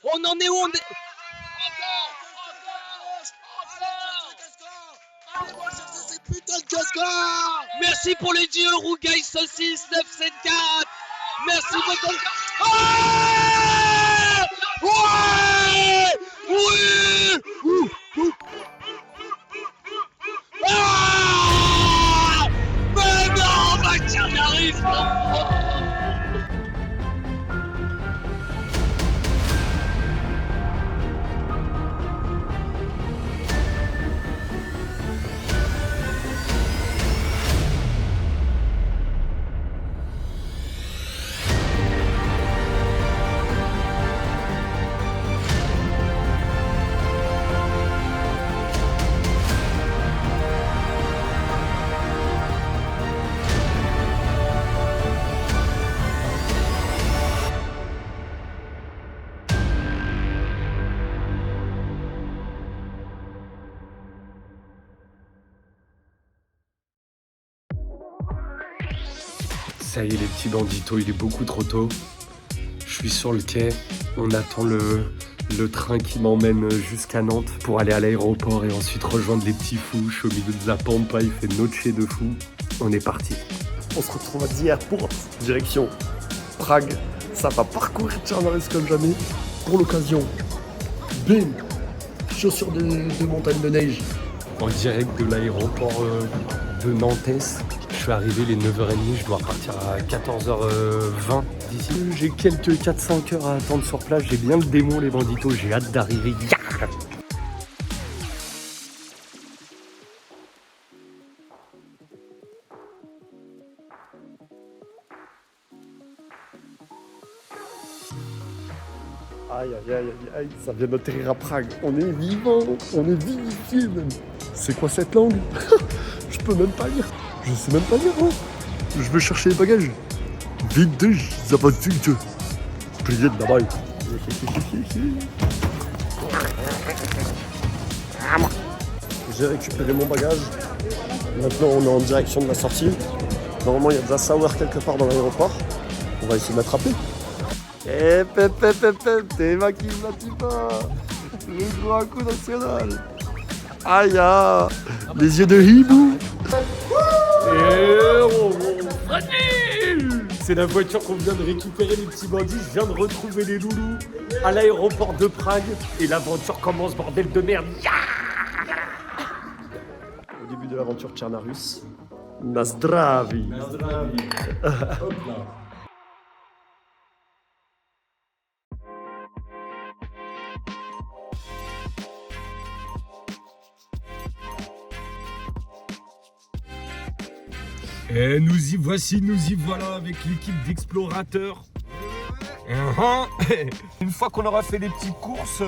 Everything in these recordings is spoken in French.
On en est où? Merci pour les 10 euros, guys, saucisse 974. Merci beaucoup. Ah ouais, oui. Ah mais non, Mathieu n'arrive pas. Ça y est les petits banditos, il est beaucoup trop tôt. Je suis sur le quai, on attend le train qui m'emmène jusqu'à Nantes pour aller à l'aéroport et ensuite rejoindre les petits fouches au milieu de la pampa, il fait noche de fou. On est parti. On se retrouve à The Airport, direction Prague. Ça va parcourir Tcharnaris comme jamais. Pour l'occasion, bim, chaussures de montagne de neige. En direct de l'aéroport de Nantes. Je suis arrivé les 9h30, je dois partir à 14h20 d'ici. J'ai quelques 4-5 heures à attendre sur place, j'ai bien le démon les banditos, j'ai hâte d'arriver. Aïe, aïe, aïe, aïe, aïe, ça vient d'atterrir à Prague. On est vivant, on est vivifié même. C'est quoi cette langue? Je peux même pas lire. Je sais même pas lire, hein. Je vais chercher les bagages. Vintage, ça va vite. Plié de là-bas. J'ai récupéré mon bagage. Maintenant, on est en direction de la sortie. Normalement, il y a de la sour quelque part dans l'aéroport. On va essayer de l'attraper. Eh, t'es ma qui me pas. Le grand coup national. Aïe, ah, les yeux de hibou. C'est la voiture qu'on vient de récupérer les petits bandits, je viens de retrouver les loulous à l'aéroport de Prague et l'aventure commence, bordel de merde. Au début de l'aventure Tcharnaris. Nazdravi. Hop là. Et nous y voici, nous y voilà avec l'équipe d'explorateurs. Une fois qu'on aura fait les petites courses,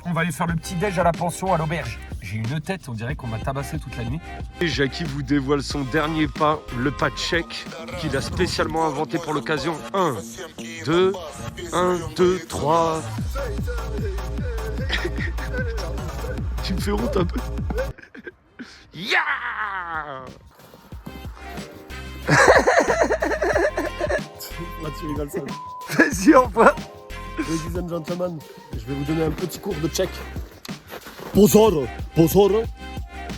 on va aller faire le petit déj à la pension à l'auberge. J'ai une tête, on dirait qu'on m'a tabassé toute la nuit. Et Jackie vous dévoile son dernier pas, le pas tchèque qu'il a spécialement inventé pour l'occasion. 1, 2, 1, 2, 3. Tu me fais honte un peu. Ya Là-dessus, rigoles ça. Vas-y, au revoir. Ladies and gentlemen, je vais vous donner un petit cours de tchèque. Pozor,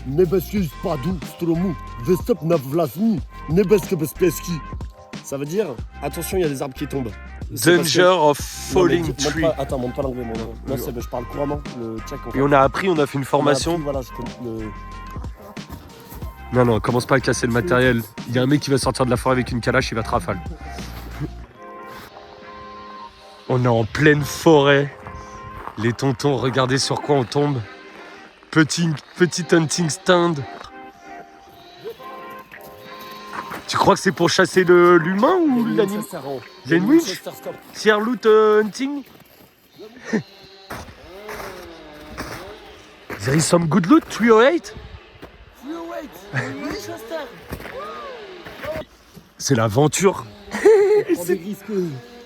nebeský spadu stromu, vystup na vlastní nebeské bezpečí. Ça veut dire, attention, il y a des arbres qui tombent. Danger of falling tree. Attends, monte pas l'anglais, moi. Non, je parle couramment le tchèque. En fait. Et on a appris, on a fait une formation. Appris, voilà, je connais le... Non, commence pas à casser le matériel. Il y a un mec qui va sortir de la forêt avec une calache, il va te rafale. On est en pleine forêt. Les tontons, regardez sur quoi on tombe. Petit hunting stand. Tu crois que c'est pour chasser l'humain ou l'animal? Greenwich? Sierloot hunting? There is some good loot, 308? C'est l'aventure. On des risques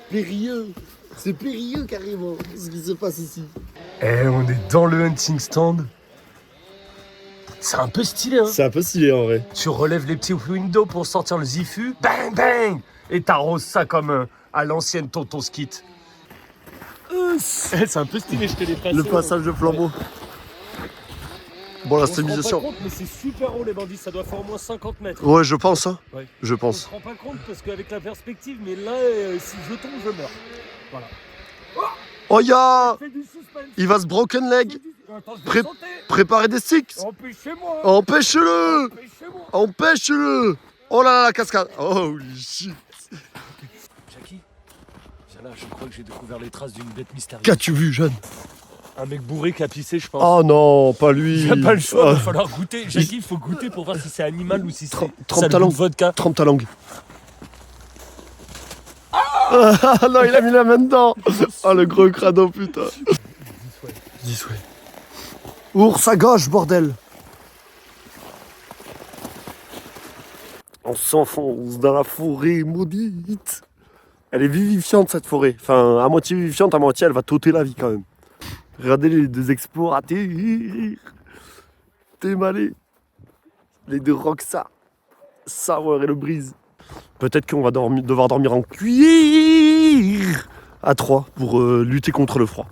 périlleux. C'est périlleux carrément ce qui se passe ici. Eh, on est dans le hunting stand. C'est un peu stylé, hein. C'est un peu stylé en vrai. Tu relèves les petits windows pour sortir le Zifu. Bang, bang. Et t'arroses ça comme à l'ancienne tonton skit. C'est un peu stylé, je te l'ai passé. Le passage de flambeau. Bon, la On se rend pas stabilisation. compte, mais c'est super haut les bandits, ça doit faire au moins 50 mètres. Ouais, je pense, hein. Ouais. Je On pense. se rend pas compte parce qu'avec la perspective, mais là, si je tombe, je meurs. Voilà. Oh, ya! Fais du suspense. Il va se broken leg. Attends, je Pré- vais sauter. Préparez des sticks. Empêchez-moi. Empêche-le. Empêchez-moi. Empêche-le. Oh là là, la cascade. Holy shit. Jackie, viens là, je crois que j'ai découvert les traces d'une bête mystérieuse. Qu'as-tu vu, jeune? Un mec bourré qui a pissé, je pense. Oh non, pas lui. Il n'y a pas le choix, il Ah. va falloir goûter. Jackie, il faut goûter pour voir si c'est animal ou si c'est Trempe ça ta le goût langue. de vodka. Trempe ta langue. Ah non, il a mis la main dedans. Oh, le gros crado, putain. 10, ouais. Ours à gauche, bordel. On s'enfonce dans la forêt maudite. Elle est vivifiante, cette forêt. Enfin, à moitié vivifiante, à moitié, elle va t'ôter la vie, quand même. Regardez les deux explorateurs. T'es malé. Les deux Rockstar. Sour et le Brise. Peut-être qu'on va devoir dormir en cuir à 3 pour lutter contre le froid.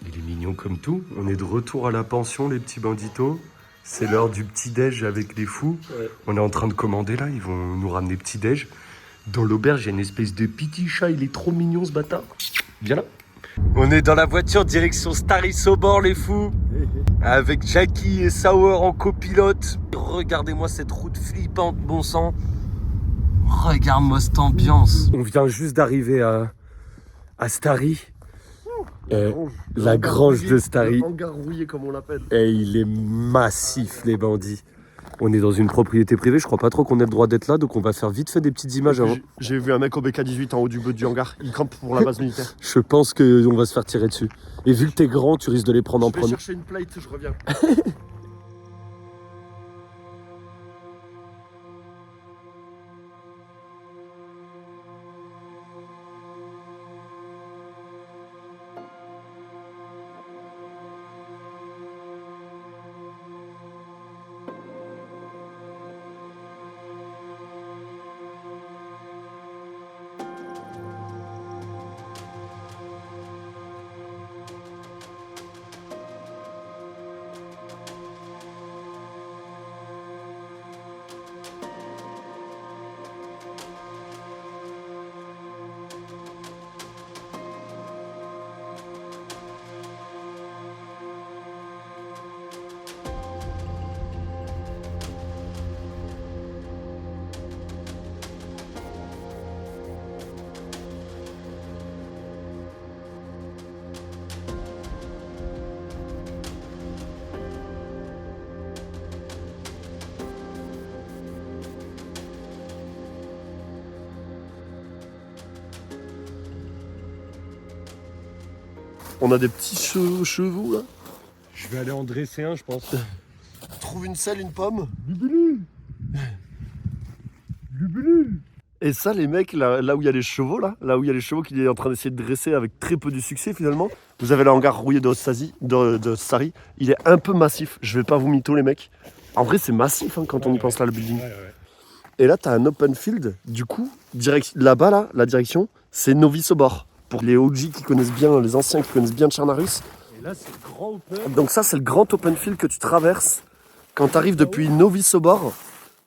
Il est mignon comme tout. On est de retour à la pension, les petits banditos. C'est l'heure du petit-déj avec les fous. Ouais. On est en train de commander là, ils vont nous ramener petit-déj. Dans l'auberge, il y a une espèce de petit chat, il est trop mignon ce bâtard. Viens là. On est dans la voiture direction Starry Sobor, les fous. Avec Jackie et Sour en copilote. Regardez-moi cette route flippante, bon sang. Regarde-moi cette ambiance. On vient juste d'arriver à Starry. La grange de Starry. Hangar rouillé comme on l'appelle. Et il est massif, les bandits. On est dans une propriété privée, je crois pas trop qu'on ait le droit d'être là, donc on va faire vite fait des petites images avant. J'ai vu un mec au BK18 en haut du hangar, il campe pour la base militaire. Je pense qu'on va se faire tirer dessus. Et vu que t'es grand, tu risques de les prendre en premier. Je vais chercher une plate, je reviens. On a des petits chevaux là. Je vais aller en dresser un, je pense. Trouve une selle, une pomme. Lubulu. Et ça, les mecs, là où il y a les chevaux, là où il y a les chevaux qu'il est en train d'essayer de dresser avec très peu de succès finalement, vous avez le hangar rouillé de Starry. Il est un peu massif. Je vais pas vous mytho, les mecs. En vrai, c'est massif hein, quand on y pense là, le building. Ouais. Et là, t'as un open field. Du coup, là-bas, là, la direction, c'est Novi Sobor. Pour les OG qui connaissent bien, les anciens qui connaissent bien Tchernarus. Et là, c'est le grand open. Donc ça, c'est le grand open field que tu traverses quand tu arrives depuis Novi Sobor,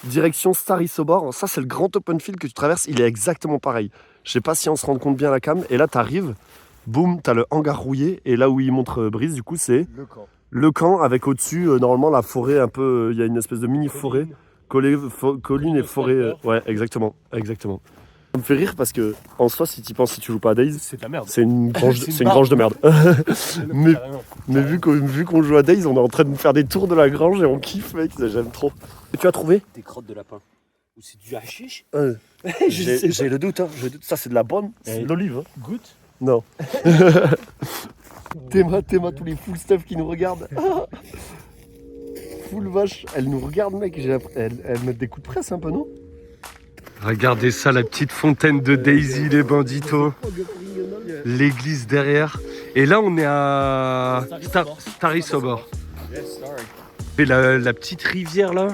direction Starry Sobor. Ça, c'est le grand open field que tu traverses. Il est exactement pareil. Je sais pas si on se rend compte bien à la cam. Et là, tu arrives, boum, tu as le hangar rouillé. Et là où il montre Brise, du coup, c'est le camp avec au-dessus, normalement, la forêt un peu... Il y a une espèce de mini-forêt. Colline et forêt. Ouais, exactement. Ça me fait rire parce que, en soi, si tu penses, si tu joues pas à Days, C'est de la merde. c'est une grange, C'est une c'est une grange de merde. Mais Mais vu qu'on joue à Days, on est en train de faire des tours de la grange et on kiffe, mec, j'aime trop. Et tu as trouvé? Des crottes de lapin. Ou c'est du hashish? J'ai le doute, hein. Ça, c'est de la bonne, c'est de l'olive. Hein. Goûte. Non. Théma, tous les full stuff qui nous regardent. Full vache, elle nous regarde, mec. Elle met des coups de presse un peu, non? Regardez ça, la petite fontaine de Daisy, les banditos. L'église derrière. Et là, on est à Starry Sobor. Et la petite rivière là.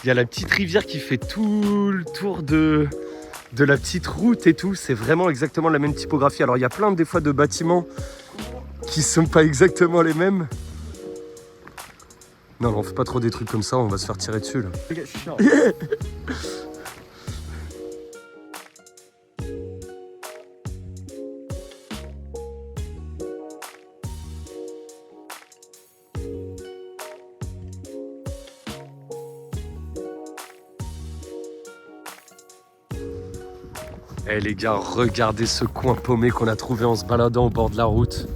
Il y a la petite rivière qui fait tout le tour de de la petite route et tout. C'est vraiment exactement la même typographie. Alors il y a plein des fois de bâtiments qui sont pas exactement les mêmes. Non, on fait pas trop des trucs comme ça, on va se faire tirer dessus là. Eh les gars, regardez ce coin paumé qu'on a trouvé en se baladant au bord de la route.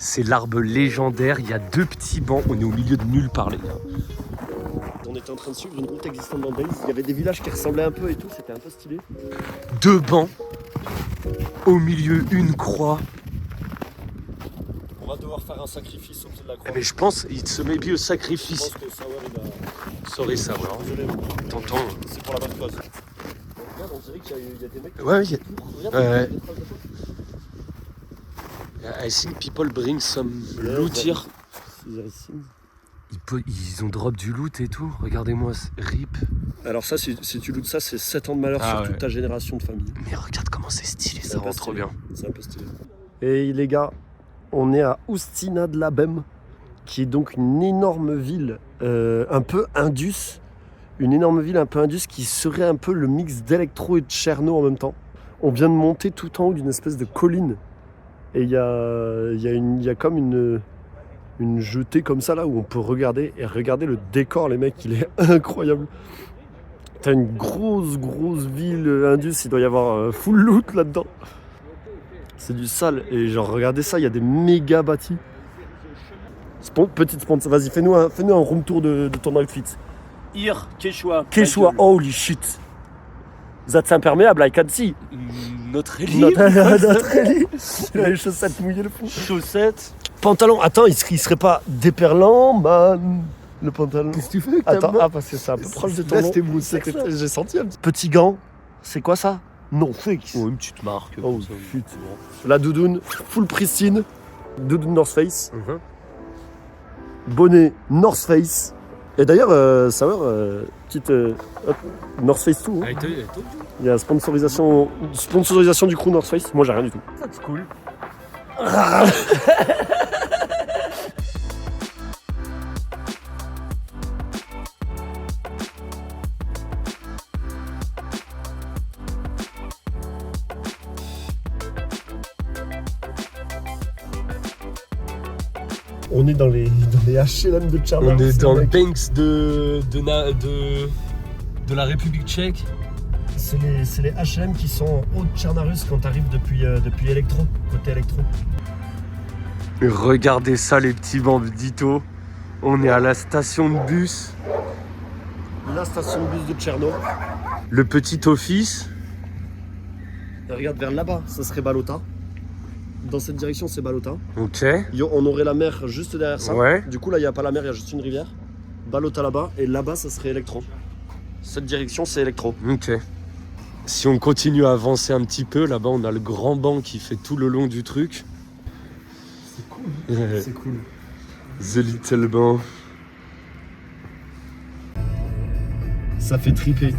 C'est l'arbre légendaire, il y a 2 petits bancs, on est au milieu de nulle part les gars. On était en train de suivre une route existante dans Belize. Il y avait des villages qui ressemblaient un peu et tout, c'était un peu stylé. 2 bancs, au milieu une croix. On va devoir faire un sacrifice au pied de la croix. Mais je pense, it's maybe a Je sacrifice. pense que Sauer, il a... Sorry Sauer. Désolé, T'entends? c'est pour la bonne cause. Regarde, on dirait qu'il y a des mecs qui Ouais, il y a... Regarde, Ouais. il y a des traces de pas. I think people bring some loot here. Ils ont drop du loot et tout. Regardez-moi, RIP. Alors ça, si tu lootes ça, c'est 7 ans de malheur sur toute ta génération de famille. Mais regarde comment c'est stylé, ça rend trop bien. C'est un peu stylé. Et les gars, on est à Ustina de Labem, qui est donc une énorme ville un peu indus. Une énorme ville un peu indus qui serait un peu le mix d'Electro et de Cherno en même temps. On vient de monter tout en haut d'une espèce de colline. Et il y a comme une jetée comme ça là où on peut regarder. Et regardez le décor les mecs, il est incroyable. T'as une grosse ville indus, il doit y avoir full loot là-dedans. C'est du sale. Et genre regardez ça, il y a des méga bâtis. Petite sponsor, vas-y fais-nous un room tour de ton outfit. Here, Quechua. Quechua, holy shit. That's imperméable, I can see. Notre élite. Notre élite. Il a les chaussettes mouillées le fou. Chaussettes. Pantalon, attends, il serait pas déperlant, man. Le pantalon. Qu'est-ce que tu fais? Attends, parce que c'est un peu proche de ton Là, nom. c'était mon sexe. J'ai senti un petit gant. C'est quoi ça? Non, fix. Oh, une petite marque. Oh, putain. La doudoune, full pristine. Doudoune North Face. Bonnet North Face. Et d'ailleurs, Sauer, petite North Face tout. Hein. Il y a sponsorisation du crew North Face. Moi, j'ai rien du tout. That's cool. On est dans les HLM de Tchernov. On est dans le Banks de la République tchèque. C'est les HLM qui sont en haut de Tchernarus quand tu arrives depuis Electro, côté Electro. Et regardez ça les petits banditos. On est à la station de bus. La station de bus de Tcherno. Le petit office. Et regarde vers là-bas, ça serait Balota. Dans cette direction, c'est Balota. Ok. On aurait la mer juste derrière ça. Ouais. Du coup, là, il n'y a pas la mer, il y a juste une rivière. Balota là-bas. Et là-bas, ça serait Electro. Cette direction, c'est Electro. Ok. Si on continue à avancer un petit peu, là-bas, on a le grand banc qui fait tout le long du truc. C'est cool. Ouais. C'est cool. The Little Bank. Ça fait triper.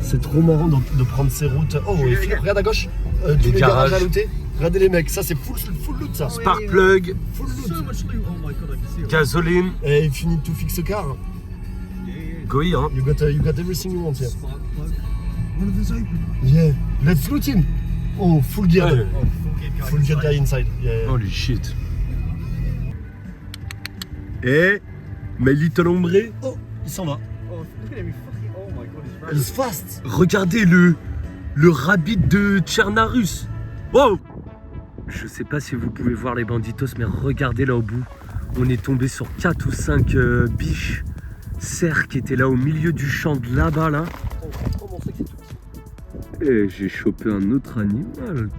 C'est trop marrant de prendre ces routes. Oh, et Philippe, regarde à gauche. Tous les garages à looter. Regardez les mecs, ça c'est full loot ça. Sparkplug. Full loot. Gasoline. Et Infinite to fix a car. Goi, hein. You got everything you want here. Yeah, let's loot him. Oh, full gear. Ouais. Full gear guy inside. Yeah. Holy shit. Eh, my little ombre. Oh, il s'en va. Oh, look at him. Oh my god, he's very He's fast. Regardez le rabbit de Tchernarus. Wow. Je sais pas si vous pouvez voir les banditos, mais regardez là au bout. On est tombé sur 4 ou 5 biches cerfs qui étaient là au milieu du champ de là-bas là. Oh, mon sexe, c'est tout petit. Et j'ai chopé un autre animal.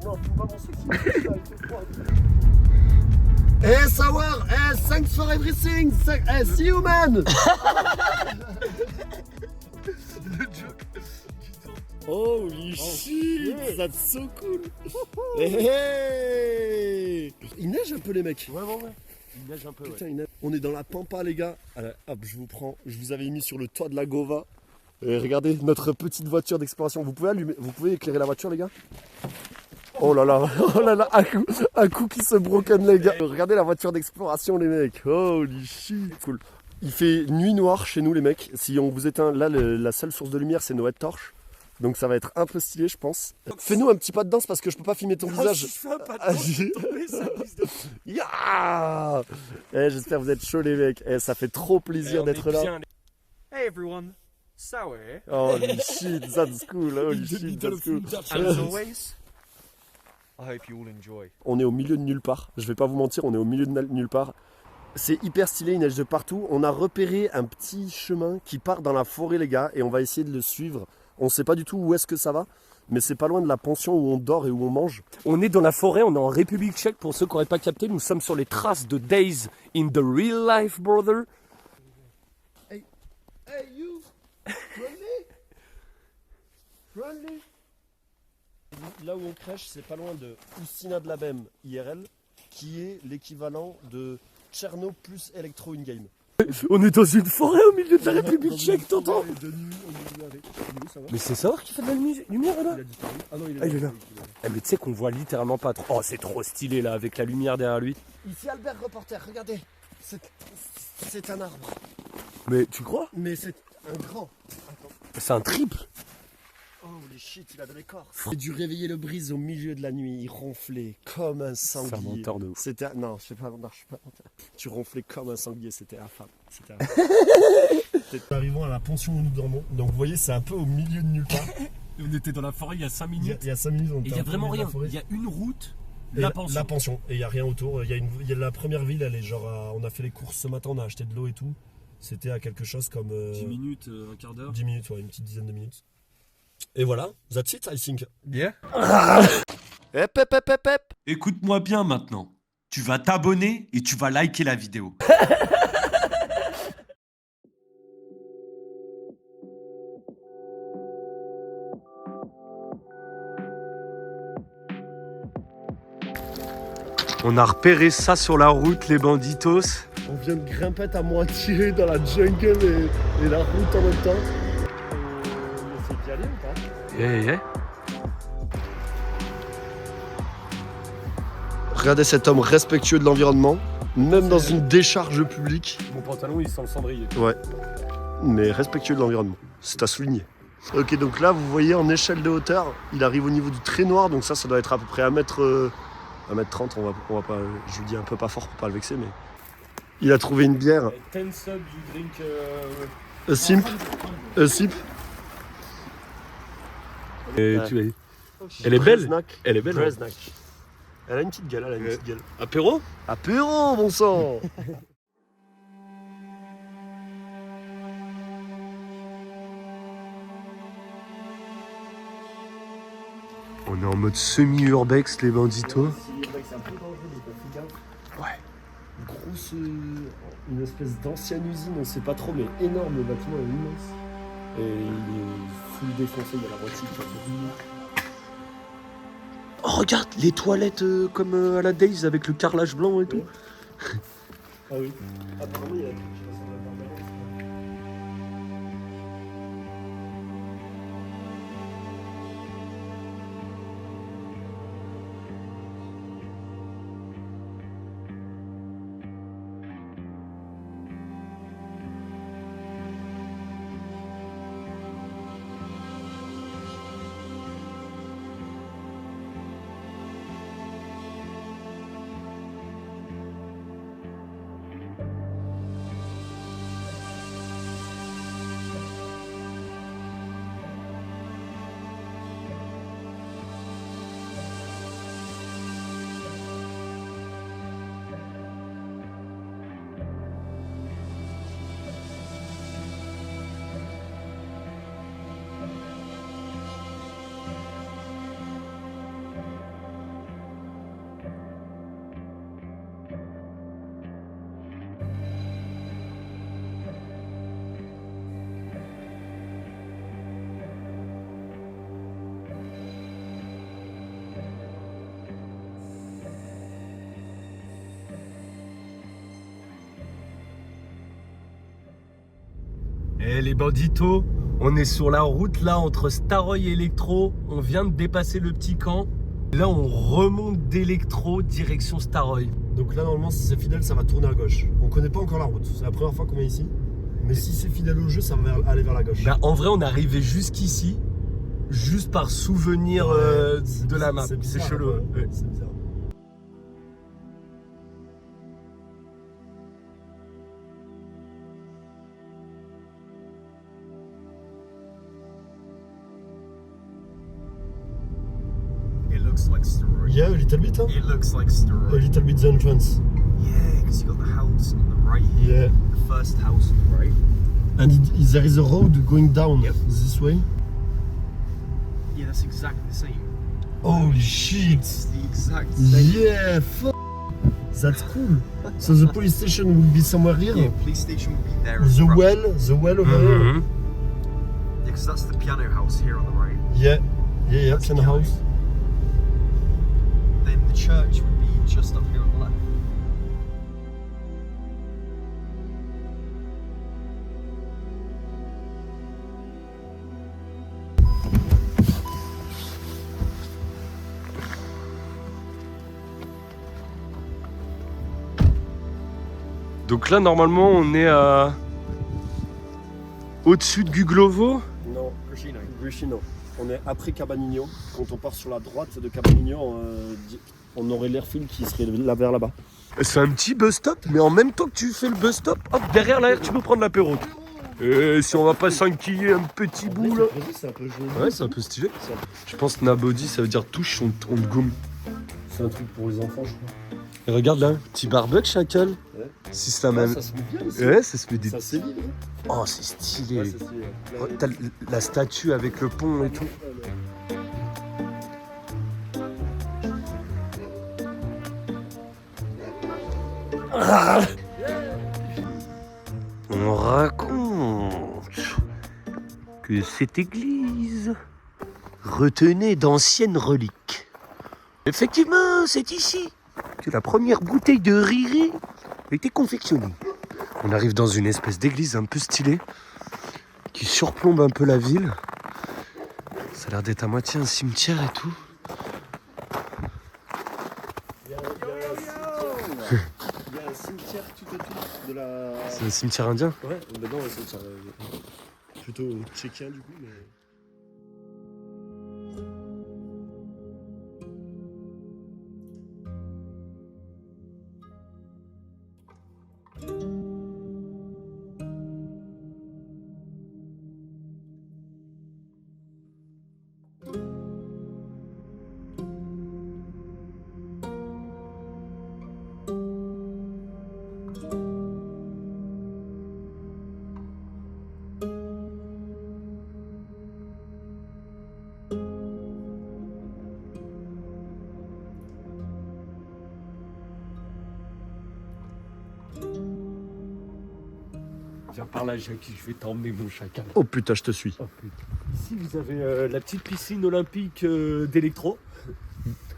Non, faut pas mon sexe. Hey, Sauer. Hey, thanks for everything. Hey, see you, man. Holy shit, that's so cool. Hey. Il neige un peu les mecs. Ouais. Il neige un peu. Putain, il neige. On est dans la pampa les gars. Alors, hop, je vous avais mis sur le toit de la Gova. Et regardez notre petite voiture d'exploration. Vous pouvez éclairer la voiture, les gars? Oh là là, un coup qui se broken, les gars. Regardez la voiture d'exploration, les mecs. Holy shit, cool. Il fait nuit noire chez nous, les mecs. Si on vous éteint, là, la seule source de lumière, c'est nos torches. Donc ça va être un peu stylé, je pense. Fais-nous un petit pas de danse parce que je peux pas filmer ton visage. Si je fais un pas de danse, Yeah. J'espère que vous êtes chauds, les mecs. Ça fait trop plaisir d'être là. Hey everyone, Sour. Holy shit, that's cool. Holy shit, that's cool. And as always, I hope you all enjoy. On est au milieu de nulle part. Je vais pas vous mentir, on est au milieu de nulle part. C'est hyper stylé, il neige de partout. On a repéré un petit chemin qui part dans la forêt, les gars, et on va essayer de le suivre. On sait pas du tout où est-ce que ça va, mais c'est pas loin de la pension où on dort et où on mange. On est dans la forêt, on est en République tchèque. Pour ceux qui n'auraient pas capté, nous sommes sur les traces de Days in the real life, brother. Hey you, Runley. Là où on crèche, c'est pas loin de Ustina de Labem IRL, qui est l'équivalent de Tcherno plus Electro in-game. On est dans une forêt au milieu de la République tchèque, t'entends? Mais c'est ça qui fait de la lumière là? Il est là. Mais tu sais qu'on voit littéralement pas trop. Oh, c'est trop stylé là avec la lumière derrière lui. Ici Albert Reporter, regardez. C'est un arbre. Mais tu crois? Mais c'est un grand. C'est un triple. Oh les shit, il a de l'écorce. J'ai dû réveiller le brise au milieu de la nuit, il ronflait comme un sanglier. C'est un menteur de ouf. C'était non, je sais pas, non, je suis pas menteur. Tu ronflais comme un sanglier, c'était infâme. Arrivons à la pension où nous dormons. Donc vous voyez, c'est un peu au milieu de nulle part. On était dans la forêt il y a 5 minutes. Il y a 5 minutes, on était. Et il y a vraiment rien. Il y a une route, la pension. Et il y a rien autour. Il y a la première ville, elle est genre on a fait les courses ce matin, on a acheté de l'eau et tout. C'était à quelque chose comme 10 minutes, un quart d'heure. 10 minutes, ouais, une petite dizaine de minutes. Et voilà, that's it, I think. Yeah. Hep. Écoute-moi bien maintenant. Tu vas t'abonner et tu vas liker la vidéo. On a repéré ça sur la route, les banditos. On vient de grimper à moitié dans la jungle et la route en même temps. On essaie d'y aller ou pas? Yeah. Regardez cet homme respectueux de l'environnement, même dans une décharge publique. Mon pantalon, il sent le cendrier. Ouais, mais respectueux de l'environnement, c'est à souligner. Ok, donc là, vous voyez, en échelle de hauteur, il arrive au niveau du trait noir, donc ça doit être à peu près 1m30, on va pas, je vous dis un peu pas fort pour pas le vexer, mais... Il a trouvé une bière. 10 sub, you drink... A sip. Et elle est belle. Elle est belle. Breznak. Elle a une petite gueule, Apéro? Apéro, bon sang. On est en mode semi-urbex, les banditos. Ouais. Grosse, une espèce d'ancienne usine, on sait pas trop, mais énorme, le bâtiment est immense. Et il est full défoncé, il y a la moitié qui est... Oh regarde, les toilettes comme à la Days avec le carrelage blanc et tout. Ah oui, apparemment il y a quelque chose qui ressemble à un bordel. Eh les banditos, On est sur la route là entre Staroy et Electro. On vient de dépasser le petit camp. Là, on remonte d'Electro direction Staroy. Donc là, normalement, si c'est fidèle, ça va tourner à gauche. On connaît pas encore la route. C'est la première fois qu'on est ici. Mais si c'est fidèle au jeu, ça va aller vers la gauche. Bah, en vrai, on est arrivé jusqu'ici, juste par souvenir de la map. C'est chelou. Ouais. C'est bizarre. It looks like Steroid. Yeah, a little bit, huh? It looks like Steroid. A little bit the entrance. Yeah, because you got the house on the right here. Yeah. The first house on the right. And there is a road going down Yep. this way. Yeah, that's exactly the same. Holy shit! It's the exact same. Yeah, that's cool. So the police station will be somewhere here. Yeah, police station will be there. as The well. well over there. Mhm. Yeah, because that's the piano house here on the right. Yeah, yeah, That's piano piano. house. Then the church would be just up here on the left. Donc là, normalement, on est à... au-dessus de Guglovo. Non, Griscino. On est après Cabanigno. Quand on part sur la droite de Cabanigno, on aurait l'airfield qui serait là vers là-bas. C'est un petit bus stop, mais en même temps que tu fais le bus stop, hop, derrière l'air, tu peux prendre l'apéro. Et si on va pas s'enquiller un petit bout là. C'est un peu joli. Ouais, c'est un peu stylé. Je pense Nabody, ça veut dire touche, on te gomme. C'est un truc pour les enfants, je crois. Et regarde là, petit barbecue shackle. Ouais. Si c'est la même. Ça se met bien aussi. Ouais, ça se met des. Ça c'est libre. Oh, c'est stylé. Ouais, c'est stylé. Oh, t'as la statue avec le pont et tout. On raconte que cette église retenait d'anciennes reliques. Effectivement, c'est ici que la première bouteille de Riri a été confectionnée. On arrive dans une espèce d'église un peu stylée qui surplombe un peu la ville. Ça a l'air d'être à moitié un cimetière et tout. Il y a un cimetière tout autour de la. C'est un cimetière indien. Ouais, mais non, un cimetière plutôt tchéquien du coup. Mais... Viens par là, Jackie, je vais t'emmener mon chacal. Oh putain, je te suis. Oh, putain. Ici, vous avez la petite piscine olympique d'Electro.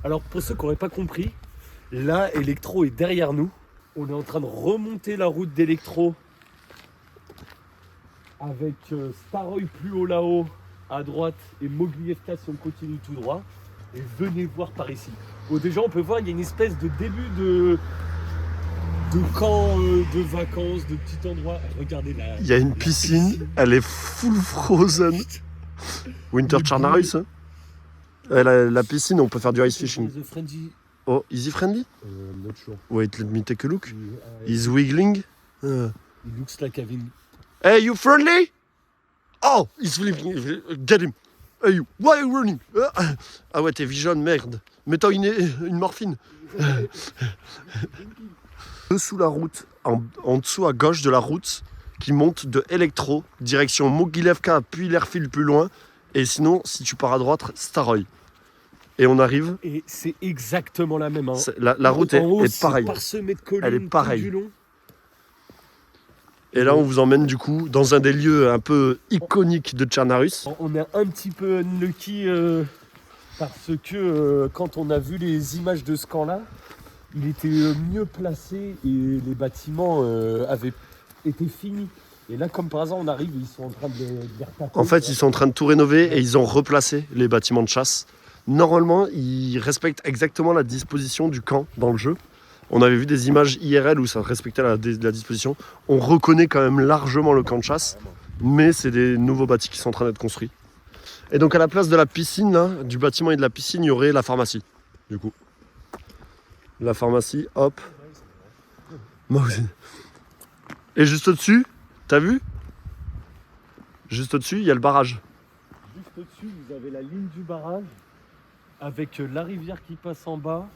Alors, pour ceux qui n'auraient pas compris, là, Electro est derrière nous. On est en train de remonter la route d'Electro avec Staroy plus haut là-haut à droite et Moglievka si on continue tout droit. Et venez voir par ici. Bon, déjà, on peut voir, il y a une espèce de début de camp de vacances, de petit endroit. Regardez là. Il y a une piscine, elle est full frozen. Winter Charnarus. Hein. La piscine, on peut faire du ice fishing. The friendly. Oh, easy friendly? I'm not sure. Wait, let me take a look. He He's wiggling. looks like having. Hey, you friendly? Oh, he's flipping. Get him. Hey, you. Why are you running? Ah ouais, t'es vision, merde. Mets-toi une morphine. Dessous la route, en dessous à gauche de la route, qui monte de Electro, direction Mogilevka, puis l'airfield plus loin. Et sinon, si tu pars à droite, Staroy. Et on arrive. Et c'est exactement la même. Hein. La route est pareille. Parsemée de collines. Elle est pareille. Tout du long. Et là, on vous emmène du coup dans un des lieux un peu iconiques de Charnarus. On est un petit peu unlucky parce que quand on a vu les images de ce camp-là, il était mieux placé et les bâtiments avaient été finis. Et là, comme par hasard, on arrive et ils sont en train de retaper. En fait, ils sont en train de tout rénover et ils ont replacé les bâtiments de chasse. Normalement, ils respectent exactement la disposition du camp dans le jeu. On avait vu des images IRL où ça respectait la disposition. On reconnaît quand même largement le camp de chasse, mais c'est des nouveaux bâtis qui sont en train d'être construits. Et donc à la place de la piscine, là, du bâtiment et de la piscine, il y aurait la pharmacie, du coup. La pharmacie, hop. Moi aussi. Et juste au-dessus, t'as vu? Juste au-dessus, il y a le barrage. Juste au-dessus, vous avez la ligne du barrage avec la rivière qui passe en bas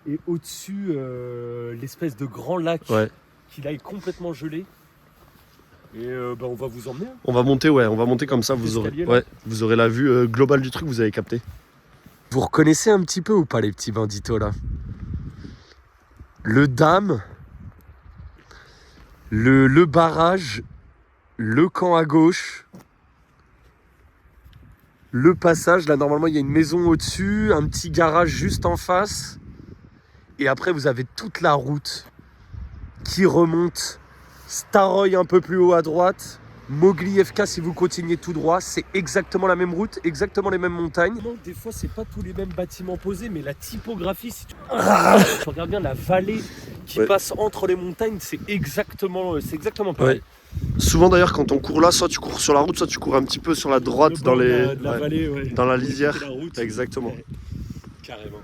et au-dessus l'espèce de grand lac qui là est complètement gelé. Et on va vous emmener. On va monter comme ça, vous aurez la vue globale du truc, vous avez capté. Vous reconnaissez un petit peu ou pas les petits banditos là? Le dam, le barrage, le camp à gauche, le passage, là normalement il y a une maison au-dessus, un petit garage juste en face. Et après vous avez toute la route qui remonte. Staroy un peu plus haut à droite, Mowgli FK si vous continuez tout droit, c'est exactement la même route, exactement les mêmes montagnes. Non, des fois c'est pas tous les mêmes bâtiments posés, mais la typographie, si tu regardes bien la vallée qui passe entre les montagnes, c'est exactement pareil. Ouais. Souvent d'ailleurs quand on court là, soit tu cours sur la route, soit tu cours un petit peu sur la droite dans les vallée, dans la lisière. La route, exactement. Carrément.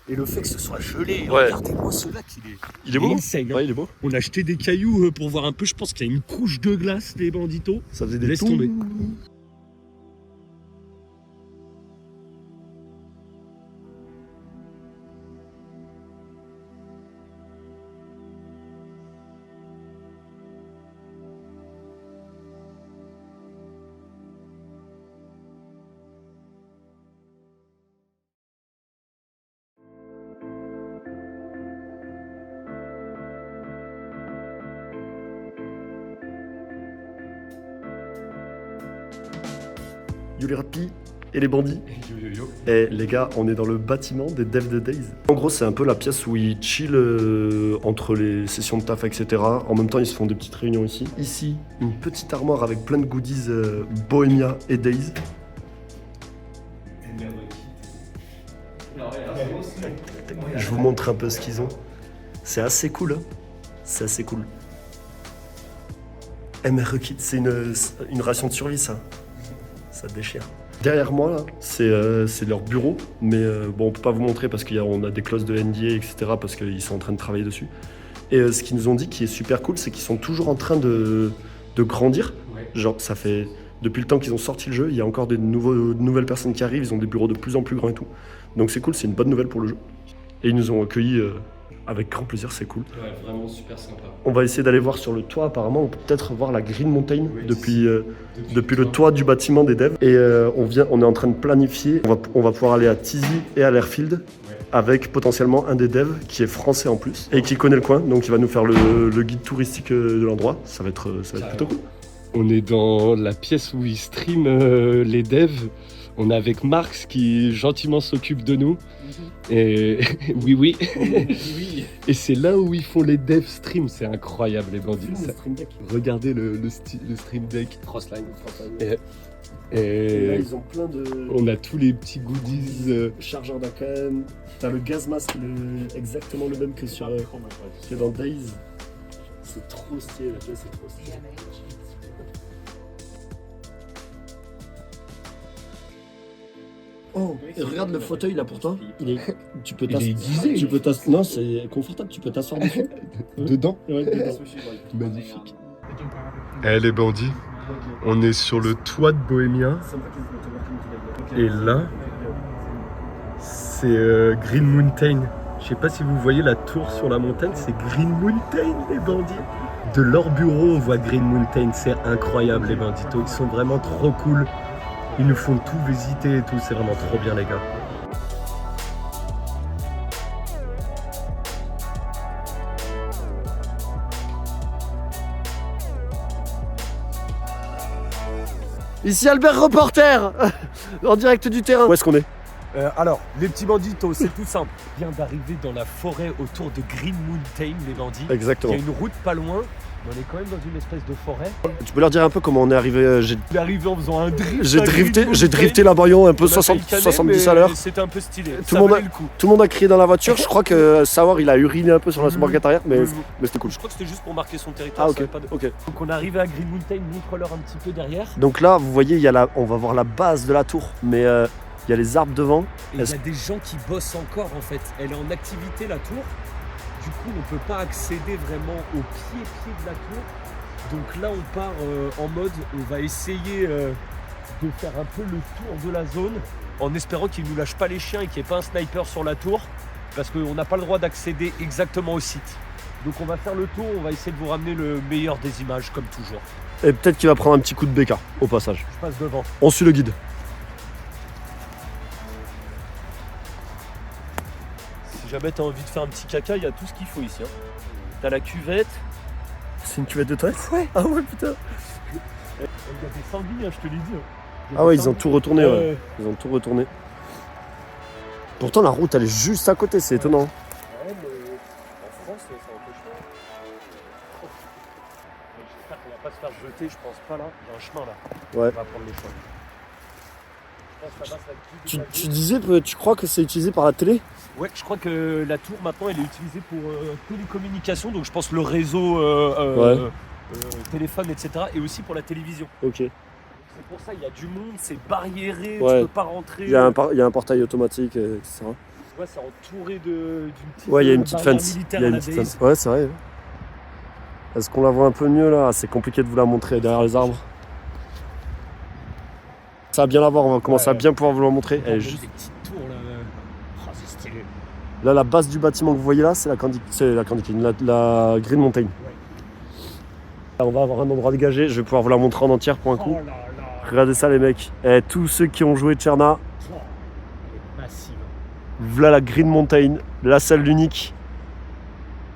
Et le fait que ce soit gelé, ouais. Regardez-moi ce lac, il est beau. Insane, hein. Ouais, il est beau. On a acheté des cailloux pour voir un peu, je pense qu'il y a une couche de glace, les banditos. Ça faisait des Laisse tomber. Yo les rapis et les bandits. Et les gars, on est dans le bâtiment des devs de Days. En gros, c'est un peu la pièce où ils chillent entre les sessions de taf, etc. En même temps, ils se font des petites réunions ici. Ici, une petite armoire avec plein de goodies Bohemia et Days. Je vous montre un peu ce qu'ils ont. C'est assez cool, hein. C'est assez cool. MRE Kit, c'est une ration de survie, ça. Ça déchire. Derrière moi, là, c'est leur bureau, mais bon, on peut pas vous montrer parce qu'on a des clauses de NDA, etc., parce qu'ils sont en train de travailler dessus. Et ce qu'ils nous ont dit qui est super cool, c'est qu'ils sont toujours en train de grandir. Ouais. Genre, ça fait... Depuis le temps qu'ils ont sorti le jeu, il y a encore de nouvelles personnes qui arrivent, ils ont des bureaux de plus en plus grands et tout. Donc c'est cool, c'est une bonne nouvelle pour le jeu. Et ils nous ont accueillis avec grand plaisir, c'est cool. Ouais, vraiment super sympa. On va essayer d'aller voir sur le toit, apparemment, on peut peut-être voir la Green Mountain depuis le toit du bâtiment des devs. Et on est en train de planifier, on va pouvoir aller à Tizi et à l'Airfield. Avec potentiellement un des devs qui est français en plus et qui connaît le coin, donc il va nous faire le guide touristique de l'endroit. Ça va être plutôt cool. On est dans la pièce où ils streament les devs. On est avec Marx qui gentiment s'occupe de nous. Et oui. Et c'est là où ils font les dev streams. C'est incroyable les bandits. Regardez le stream deck. Crossline. Et là, ils ont plein de... On a tous les petits goodies. Chargeur d'AKM. T'as le gaz mask, exactement le même que que dans Days. C'est trop stylé, la pièce est trop stylée. Oh, et regarde le fauteuil là pour toi. Tu peux t'asseoir. Non, c'est confortable, tu peux t'asseoir dessus. Dedans. Ouais, dedans. Magnifique. Eh les bandits, on est sur le toit de Bohemia. Et là, c'est Green Mountain. Je sais pas si vous voyez la tour sur la montagne, c'est Green Mountain les bandits. De leur bureau, on voit Green Mountain, c'est incroyable les banditos, ils sont vraiment trop cool. Ils nous font tout visiter et tout, c'est vraiment trop bien les gars. Ici Albert Reporter, en direct du terrain. Où est-ce qu'on est ? Alors, les petits banditos, c'est tout simple. On vient d'arriver dans la forêt autour de Green Mountain, les bandits. Exactement. Il y a une route pas loin, mais on est quand même dans une espèce de forêt. Tu peux leur dire un peu comment on est arrivé. On est arrivé en faisant un drift. J'ai drifté la baillon un peu On a failli 60, caler, 70 à mais l'heure. C'était un peu stylé. Tout le monde a crié dans la voiture. Je crois que Sawar il a uriné un peu sur la banquette arrière, mais c'était cool. Je crois que c'était juste pour marquer son territoire. Ah ok. Donc on est arrivé à Green Mountain, montre-leur un petit peu derrière. Donc là, vous voyez, on va voir la base de la tour, mais il y a les arbres devant. Et il y a des gens qui bossent encore en fait. Elle est en activité la tour. Du coup, on ne peut pas accéder vraiment au pied de la tour. Donc là, on part en mode, on va essayer de faire un peu le tour de la zone en espérant qu'ils ne nous lâchent pas les chiens et qu'il n'y ait pas un sniper sur la tour parce qu'on n'a pas le droit d'accéder exactement au site. Donc on va faire le tour, on va essayer de vous ramener le meilleur des images comme toujours. Et peut-être qu'il va prendre un petit coup de béca au passage. Je passe devant. On suit le guide. Si jamais tu as envie de faire un petit caca, il y a tout ce qu'il faut ici. Hein. Tu as la cuvette. C'est une cuvette de toilette? Ouais. Ah ouais, putain. Il y a des sangliers, je te l'ai dit. Ah ouais, ils ont tout retourné. Ouais. Ils ont tout retourné. Pourtant, la route, elle est juste à côté, c'est étonnant. Ouais, mais en France, c'est un peu chiant. J'espère qu'on va pas se faire jeter, je pense pas là. Il y a un chemin là. Ouais. On va prendre le chemin. Je pense que là-bas, ça va être plus Tu dégagé. disais, tu crois que c'est utilisé par la télé? Ouais, je crois que la tour maintenant elle est utilisée pour télécommunication, donc je pense le réseau téléphone, etc. et aussi pour la télévision. Ok. C'est pour ça il y a du monde, c'est barriéré, Ouais. tu peux pas rentrer. Il y a un portail automatique, etc. Ouais, c'est entouré d'une petite. Ouais, il y a une petite barrière fence. militaire Il y a à une la petite base. fence. Ouais, c'est vrai. Est-ce qu'on la voit un peu mieux là? C'est compliqué de vous la montrer derrière les arbres. Ça va bien la voir, on va commencer à bien pouvoir vous la montrer. Elle est juste... Des petites tours là. Oh, c'est stylé. Là, la base du bâtiment que vous voyez là, c'est la Green Mountain. Là, on va avoir un endroit dégagé, je vais pouvoir vous la montrer en entière pour un coup. Oh là là. Regardez ça les mecs. Et tous ceux qui ont joué Tcherna, Oh, elle est massive. voilà la Green Mountain, la salle unique.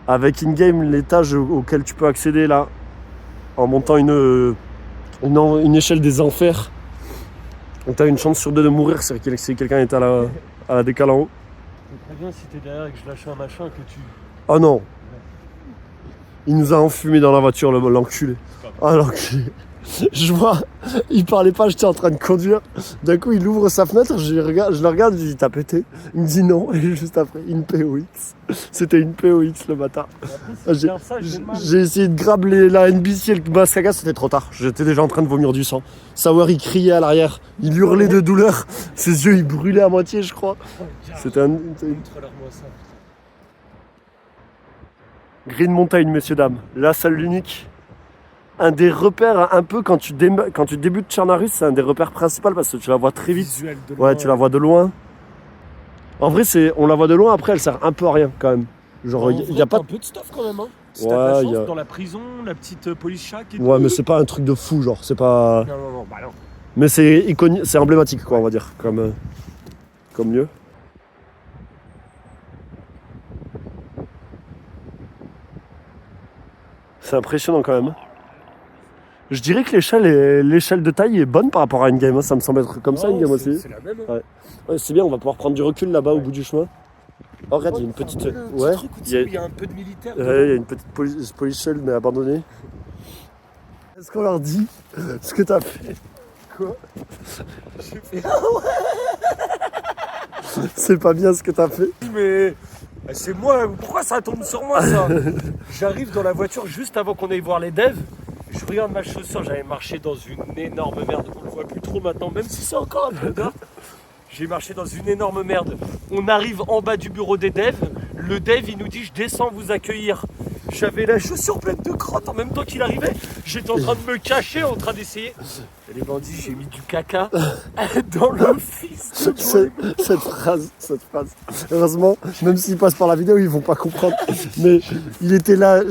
Avec in-game l'étage auquel tu peux accéder là, en montant une échelle des enfers. Donc t'as une chance sur deux de mourir si quelqu'un est à la décale en haut. C'est très bien si t'es derrière et que je lâche un machin que tu. Oh non! Il nous a enfumé dans la voiture, l'enculé. Ah l'enculé. Je vois, il parlait pas, j'étais en train de conduire. D'un coup, il ouvre sa fenêtre, je le regarde, je lui dis t'as pété? Il me dit non, et juste après, une POX. C'était une POX le bâtard. J'ai essayé de grab la NBC et le Massaga, c'était trop tard. J'étais déjà en train de vomir du sang. Sawar, il criait à l'arrière, il hurlait de douleur. Ses yeux, ils brûlaient à moitié, je crois. C'était un. Montre-leur-moi ça. Green Mountain, messieurs, dames. La salle unique. Un des repères, un peu quand tu débutes Tchernarus, c'est un des repères principaux parce que tu la vois très vite. Visuel de loin. Ouais, tu la vois de loin. En vrai, on la voit de loin, après, elle sert un peu à rien quand même. Genre, il y a pas. Un peu de stuff quand même, hein. Si Ouais, t'as de la chance, y a- dans la prison, la petite police shack et Ouais, tout. mais c'est pas un truc de fou, genre, c'est pas. Non, bah non. Mais c'est c'est emblématique, quoi, on va dire, comme lieu. C'est impressionnant quand même. Je dirais que l'échelle de taille est bonne par rapport à une game. Ça me semble être comme ça, une game aussi. C'est la même. Hein. Ouais. Ouais, c'est bien, on va pouvoir prendre du recul là-bas au bout du chemin. Oh, regarde, il y a une petite. Ouais, il y a un peu de militaire. il y a une petite police shell, mais abandonnée. Est-ce qu'on leur dit ce que t'as fait? Quoi? J'ai fait. C'est pas bien ce que t'as fait. Mais c'est moi, pourquoi ça tombe sur moi ça? J'arrive dans la voiture juste avant qu'on aille voir les devs. Je regarde ma chaussure, j'avais marché dans une énorme merde. On le voit plus trop maintenant, même si c'est encore un peu d'heure. J'ai marché dans une énorme merde. On arrive en bas du bureau des devs. Le dev, il nous dit je descends vous accueillir. J'avais la chaussure pleine de crottes en même temps qu'il arrivait. J'étais en train de me cacher, en train d'essayer. Et les bandits, j'ai mis du caca dans l'office. Cette phrase. Heureusement, même s'ils passent par la vidéo, ils vont pas comprendre. Mais il était là,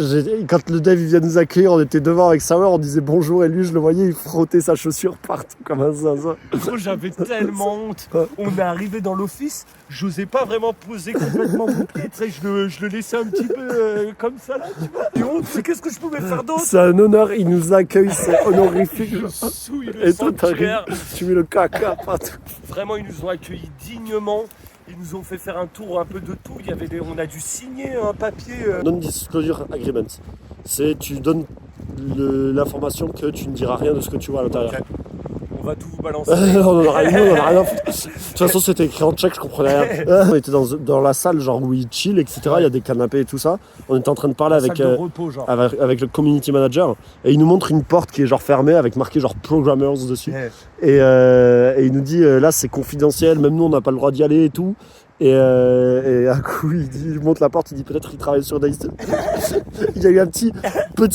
quand le dev il vient nous accueillir, on était devant avec Sawar, on disait bonjour et lui, je le voyais, il frottait sa chaussure partout comme un zinzin. Gros, j'avais tellement honte. On est arrivé dans l'office, j'osais pas vraiment poser complètement mon pied. Tu sais, je le laissais un petit peu comme ça là, tu vois. Et honte, c'est qu'est-ce que je pouvais faire d'autre? C'est un honneur, il nous accueille, c'est honorifique. Je souille couilles, le Et toi, sanctuaire. tu mets le caca partout. Vraiment, ils nous ont accueillis dignement. Ils nous ont fait faire un tour un peu de tout. On a dû signer un papier. Non-disclosure agreement. C'est tu donnes l'information que tu ne diras rien de ce que tu vois à l'intérieur. Ok. On va tout vous balancer. On en a rien à foutre. De toute façon, c'était écrit en tchèque, je comprenais rien. On était dans la salle, genre où ils chill, etc. Il y a des canapés et tout ça. On était en train de parler avec, Salle de repos, genre. avec le community manager. Et il nous montre une porte qui est genre fermée avec marqué genre programmers dessus. Et il nous dit là, c'est confidentiel, même nous, on n'a pas le droit d'y aller et tout. Et à coup, il monte la porte, il dit peut-être qu'il travaille sur Dice. Il y a eu un petit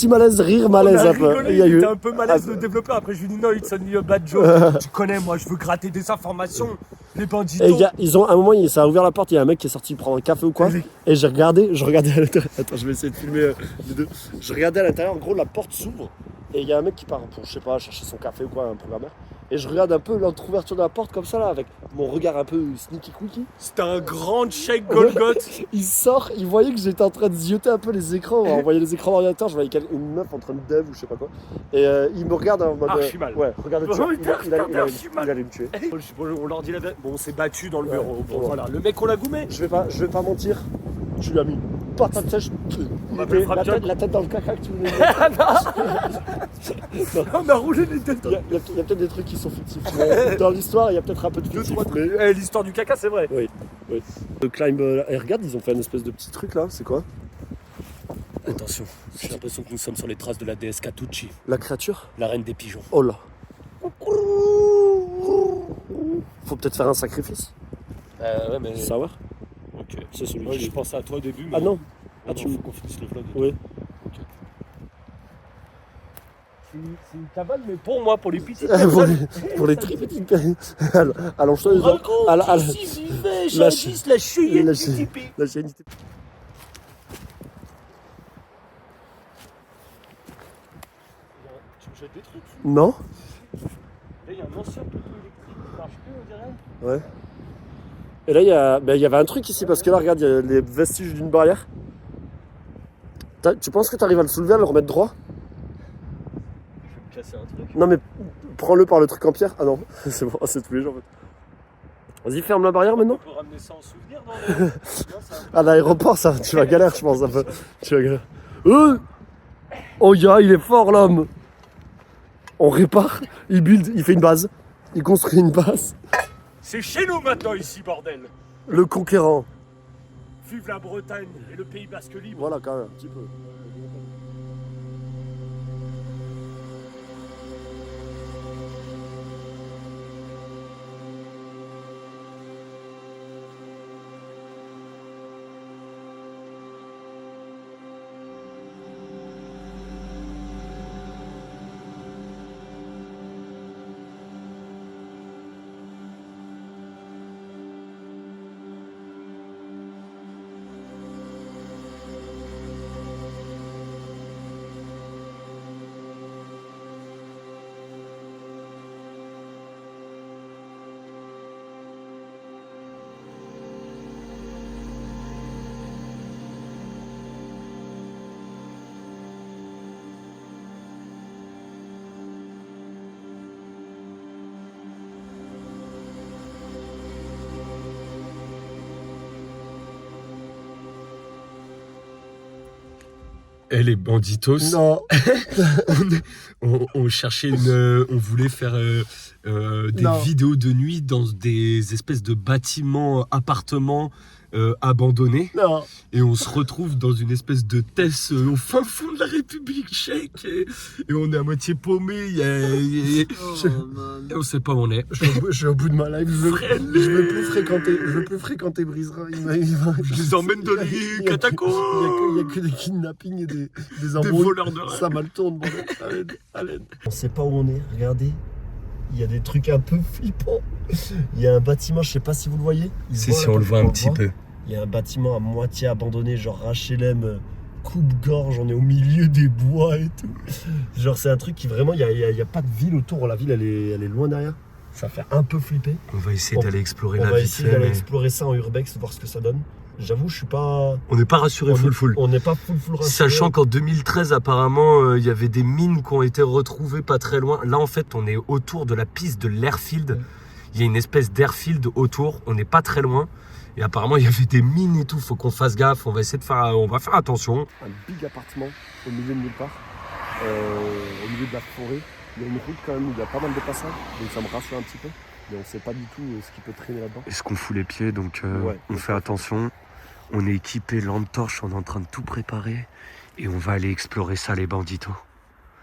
malaise, malaise un peu. Il y a eu un peu malaise le développeur. Après, je lui dis non, it's only a bad joke. Tu connais, moi, je veux gratter des informations. Les bandits. Et ils ont, à un moment, ça a ouvert la porte, il y a un mec qui est sorti prendre un café ou quoi. Et je regardais à l'intérieur. Attends, je vais essayer de filmer les deux. Je regardais à l'intérieur, en gros, la porte s'ouvre. Et il y a un mec qui part pour, je sais pas, chercher son café ou quoi, un programmeur. Et je regarde un peu l'ouverture de la porte comme ça là, avec mon regard un peu sneaky quickie. C'était un grand Sheikh Golgoth. Il sort, il voyait que j'étais en train de zioter un peu les écrans, on voyait les écrans d'ordinateur, je voyais une meuf en train de dev ou je sais pas quoi. Et il me regarde en mode. Archimal. Ouais, regardez, il allait me tuer. On leur dit la vérité. Bon, on s'est battu dans le bureau. Bon, voilà, le mec, on l'a goumé. Je vais pas mentir, tu lui as mis une patate sèche. La tête dans le caca que tu voulais mettre. On a roulé les têtes. Il y a peut-être des trucs qui sont fictifs. Mais dans l'histoire, il y a peut-être un peu de fictif. Mais... l'histoire du caca, c'est vrai. Oui. Le climb. Et regarde, ils ont fait une espèce de petit truc là, c'est quoi? Attention, j'ai l'impression que nous sommes sur les traces de la déesse Katuchi, La créature? la reine des pigeons. Oh là. Faut peut-être faire un sacrifice. Ouais, mais. Savoir? Ok. C'est celui Ouais, qui. je pensais à toi au début. Mais... Ah non. Ah, tu faut qu'on finisse le vlog. Oui. C'est une cabane, mais pour moi, pour les petites pour les très petites personnes. Allonge-toi les gens. La chienne. La chaîne. Tu me jettes des trucs. Non? Là, il y a un ancien poteau électrique qui marche plus, on dirait. Ouais. Et là, il y avait un truc ici, parce que là, regarde, il y a les vestiges d'une barrière. Tu penses que tu arrives à le soulever, à le remettre droit? Je vais me casser un truc. Non, mais prends-le par le truc en pierre. Ah non, c'est bon, c'est tous les jours en fait. Vas-y, ferme la barrière maintenant. On peut ramener ça en souvenir dans le... À l'aéroport, ça, tu vas galérer, je pense, un peu. Tu vas galérer. Oh, il est fort, l'homme. On répare, il build, il fait une base. Il construit une base. C'est chez nous maintenant, ici, bordel. Le conquérant. Vive la Bretagne et le Pays Basque libre. Voilà, quand même, un petit peu. Eh les banditos. Non. on cherchait on voulait faire des vidéos de nuit dans des espèces de bâtiments, appartements abandonnés. Non. Et on se retrouve dans une espèce de Tess au fin fond de la République tchèque. Et on est à moitié paumé. Et on sait pas où on est. Je suis au bout de ma life. Je veux plus fréquenter Brisera. Je les emmène dans les catacombes. Il n'y a que des kidnappings et des embrouilles. Des voleurs de rêve. Ça mal tourne, bordel. À l'aide. On sait pas où on est. Regardez. Il y a des trucs un peu flippants. Il y a un bâtiment, je sais pas si vous le voyez. Si, on le voit un petit peu. Il y a un bâtiment à moitié abandonné, genre HLM, coupe-gorge, on est au milieu des bois et tout. Genre c'est un truc qui vraiment, il y a pas de ville autour, la ville elle est loin derrière. Ça fait un peu flipper. On va essayer d'aller explorer on la va ville. essayer d'aller explorer ça en urbex, voir ce que ça donne. J'avoue, je suis pas. On n'est pas rassuré full. On n'est pas full rassuré. Sachant qu'en 2013, apparemment, il y avait des mines qui ont été retrouvées pas très loin. Là, en fait, on est autour de la piste de l'airfield. Ouais. Il y a une espèce d'airfield autour. On n'est pas très loin. Et apparemment, il y avait des mines et tout. Faut qu'on fasse gaffe. On va essayer de faire, on va faire attention. Un big appartement au milieu de nulle part, au milieu de la forêt. Il y a une route quand même où il y a pas mal de passages, donc ça me rassure un petit peu. Mais on sait pas du tout ce qui peut traîner là-dedans. Est-ce qu'on fout les pieds? Donc, Ouais. on fait attention. On est équipé, lampe torche. On est en train de tout préparer. Et on va aller explorer ça, les banditos.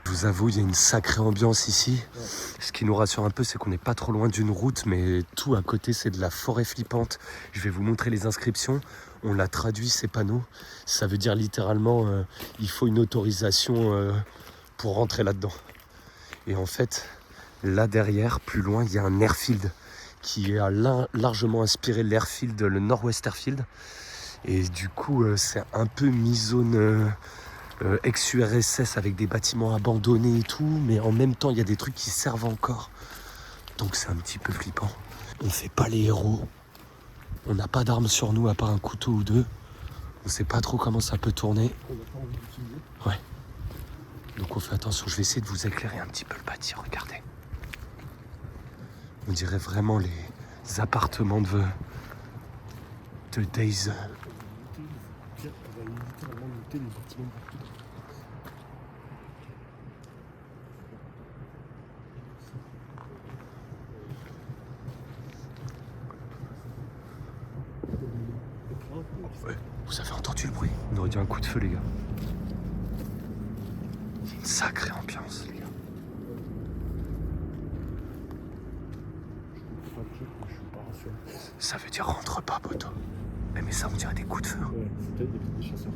Je vous avoue, il y a une sacrée ambiance ici. Ouais. Ce qui nous rassure un peu, c'est qu'on n'est pas trop loin d'une route, mais tout à côté, c'est de la forêt flippante. Je vais vous montrer les inscriptions. On l'a traduit, ces panneaux. Ça veut dire littéralement, il faut une autorisation pour rentrer là-dedans. Et en fait, là derrière, plus loin, il y a un airfield qui a largement inspiré l'airfield, le Northwest Airfield. Et du coup, c'est un peu mi-zone ex-URSS avec des bâtiments abandonnés et tout, mais en même temps, il y a des trucs qui servent encore. Donc c'est un petit peu flippant. On fait pas les héros. On n'a pas d'armes sur nous à part un couteau ou deux. On sait pas trop comment ça peut tourner. On n'a pas envie d'utiliser. Ouais. Donc on fait attention. Je vais essayer de vous éclairer un petit peu le bâti. Regardez. On dirait vraiment les appartements de Days. On va littéralement noter les bâtiments partout. Ouais. Vous avez entendu le bruit? On aurait dit un coup de feu, les gars. Une sacrée ambiance, les gars. Je comprends pas le truc, mais je suis pas rassuré. Ça veut dire rentre pas, poteau. Mais ça, on dirait des coups de feu. Ouais, c'est peut-être des chasseurs.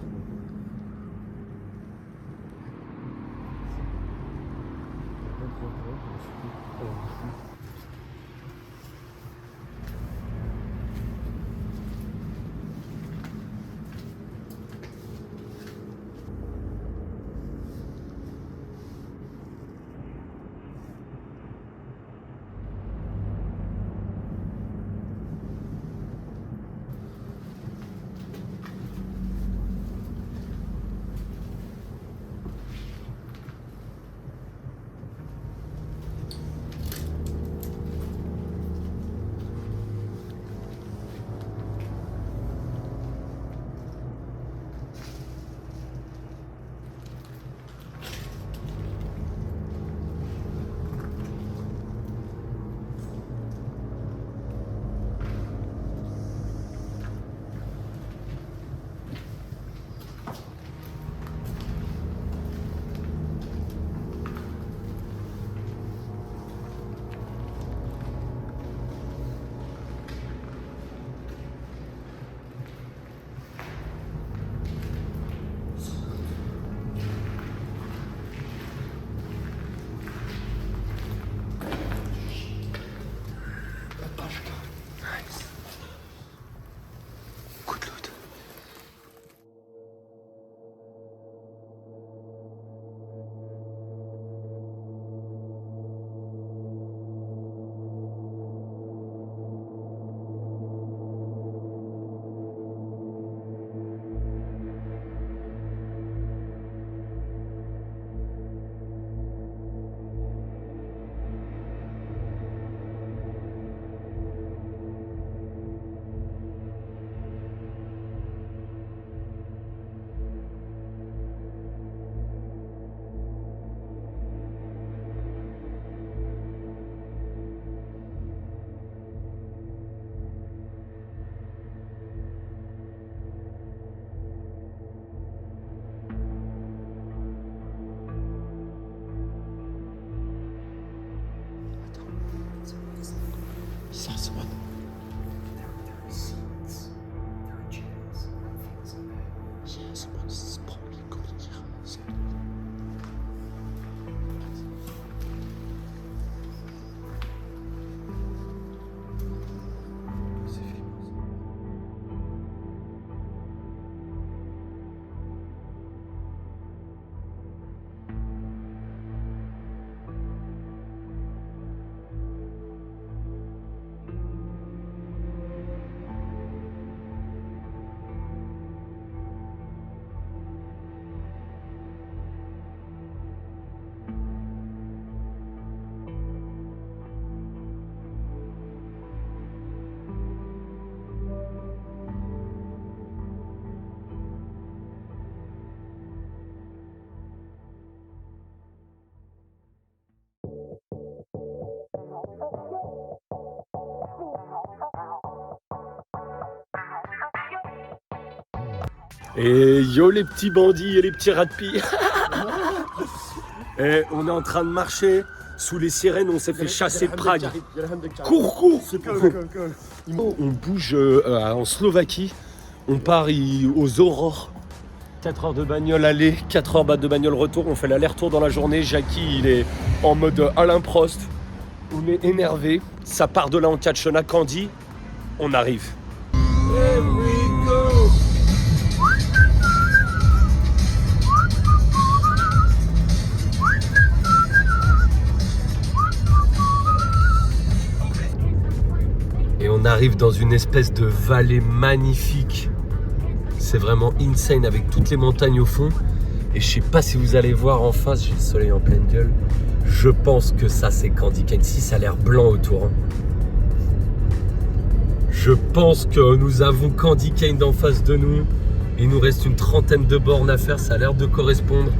Coup de loot. Ça sonne. Et yo les petits bandits et les petits rats de pie. Et on est en train de marcher sous les sirènes, on s'est fait chasser de Prague. Cours, cours. On bouge en Slovaquie, on part aux aurores. 4 heures de bagnole aller, 4 heures de bagnole retour, on fait l'aller-retour dans la journée. Jackie il est en mode Alain Prost, on est énervé, ça part de là en Katchona, Candy, on arrive. Here we go. Et on arrive dans une espèce de vallée magnifique. C'est vraiment insane avec toutes les montagnes au fond. Et je sais pas si vous allez voir en face, j'ai le soleil en pleine gueule. Je pense que ça c'est Candy Cane. Si ça a l'air blanc autour. Hein. Je pense que nous avons Candy Cane d'en face de nous. Il nous reste une 30aine de bornes à faire, ça a l'air de correspondre.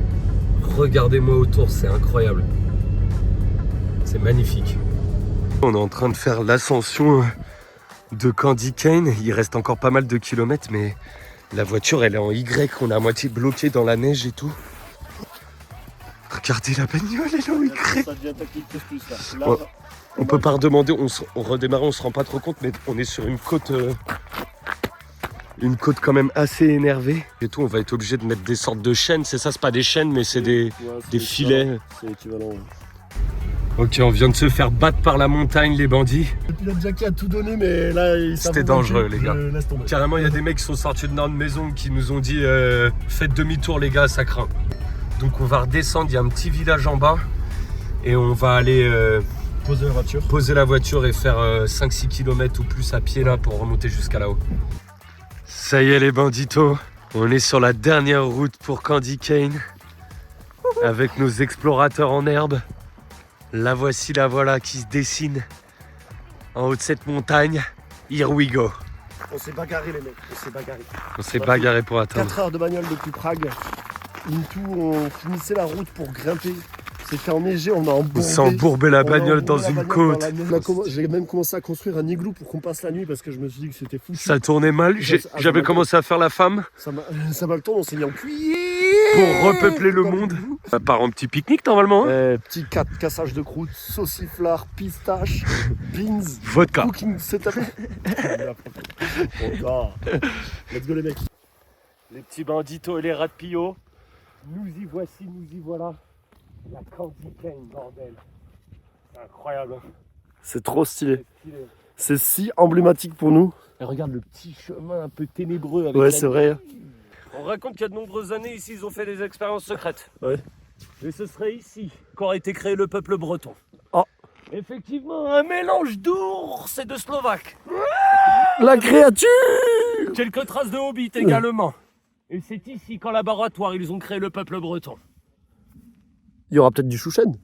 Regardez-moi autour, c'est incroyable. C'est magnifique. On est en train de faire l'ascension de Candy Cane. Il reste encore pas mal de kilomètres, mais la voiture elle est en Y, on est à moitié bloqué dans la neige et tout. Regardez la bagnole, elle est en Y. Ça devient technique plus là. Ouais. On peut pas redemander, on redémarre, on se rend pas trop compte, mais on est sur une côte quand même assez énervée. Et tout, on va être obligé de mettre des sortes de chaînes, c'est ça, c'est pas des chaînes, mais c'est des filets. C'est équivalent. Ouais. Ok, on vient de se faire battre par la montagne, les bandits. Le pilote Jackie a tout donné, mais là, c'était dangereux, les gars. Laisse tomber. Carrément, il y a des mecs qui sont sortis de notre maison qui nous ont dit faites demi-tour, les gars, ça craint. Donc, on va redescendre. Il y a un petit village en bas et on va aller poser la voiture et faire 5-6 km ou plus à pied là pour remonter jusqu'à là-haut. Ça y est, les banditos, on est sur la dernière route pour Candy Cane avec nos explorateurs en herbe. La voici, la voilà qui se dessine en haut de cette montagne. Here we go. On s'est bagarré, les mecs. On s'est bagarré pour atteindre. 4 heures de bagnole depuis Prague. On finissait la route pour grimper. C'était enneigé, on a embourbé. On s'est embourbé la bagnole dans une côte. J'ai même commencé à construire un igloo pour qu'on passe la nuit parce que je me suis dit que c'était fou. Ça tournait mal. J'avais commencé à faire la femme. Ça m'a le temps, on s'est mis en cuillère. Pour repeupler le monde. Ça part en petit pique-nique normalement. Hein. Petit cassage de croûte, sauciflard, pistache, beans, vodka. Cooking setup. Let's go les mecs. Les petits banditos et les rats de pillot. Nous y voici, nous y voilà. La Candy Cane, bordel. C'est incroyable. Hein. C'est trop stylé. C'est si emblématique pour nous. Et regarde le petit chemin un peu ténébreux avec ouais, c'est vrai. On raconte qu'il y a de nombreuses années ici, ils ont fait des expériences secrètes. Ouais. Et ce serait ici qu'aurait été créé le peuple breton. Oh. Effectivement, un mélange d'ours et de slovaques. La créature. Quelques traces de hobbits également. Et c'est ici qu'en laboratoire, ils ont créé le peuple breton. Il y aura peut-être du chouchen.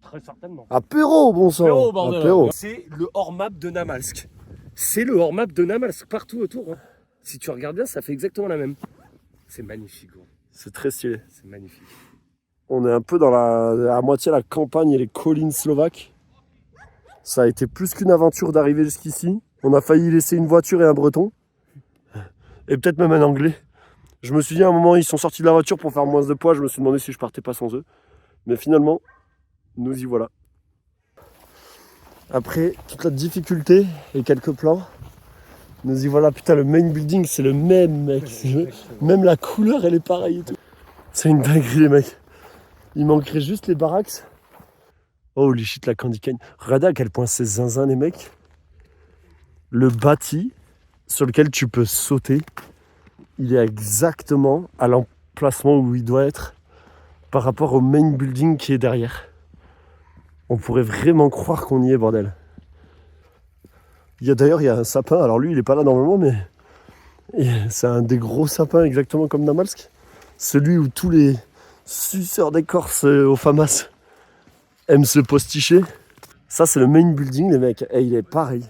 Très certainement. Apéro, bon sang. Apéro, bordel. Apéro. C'est le hors-map de Namalsk. C'est le hors-map de Namalsk partout autour. Hein. Si tu regardes bien, ça fait exactement la même. C'est magnifique, gros. C'est très stylé. C'est magnifique. On est un peu dans à moitié la campagne et les collines slovaques. Ça a été plus qu'une aventure d'arriver jusqu'ici. On a failli laisser une voiture et un breton. Et peut-être même un anglais. Je me suis dit à un moment, ils sont sortis de la voiture pour faire moins de poids. Je me suis demandé si je partais pas sans eux. Mais finalement, nous y voilà. Après toute la difficulté et quelques plans, nous y voilà. Putain, le main building, c'est le même, mec. Même la couleur, elle est pareille et tout. C'est une dinguerie, les mecs. Il manquerait juste les barracks. Holy shit, la Candy Cane. Regardez à quel point c'est zinzin, les mecs. Le bâti sur lequel tu peux sauter, il est exactement à l'emplacement où il doit être par rapport au main building qui est derrière. On pourrait vraiment croire qu'on y est, bordel. D'ailleurs, il y a un sapin. Alors lui, il n'est pas là normalement, mais c'est un des gros sapins exactement comme Namalsk. Celui où tous les suceurs d'écorce au FAMAS aiment se posticher. Ça, c'est le main building, les mecs. Et il est pareil.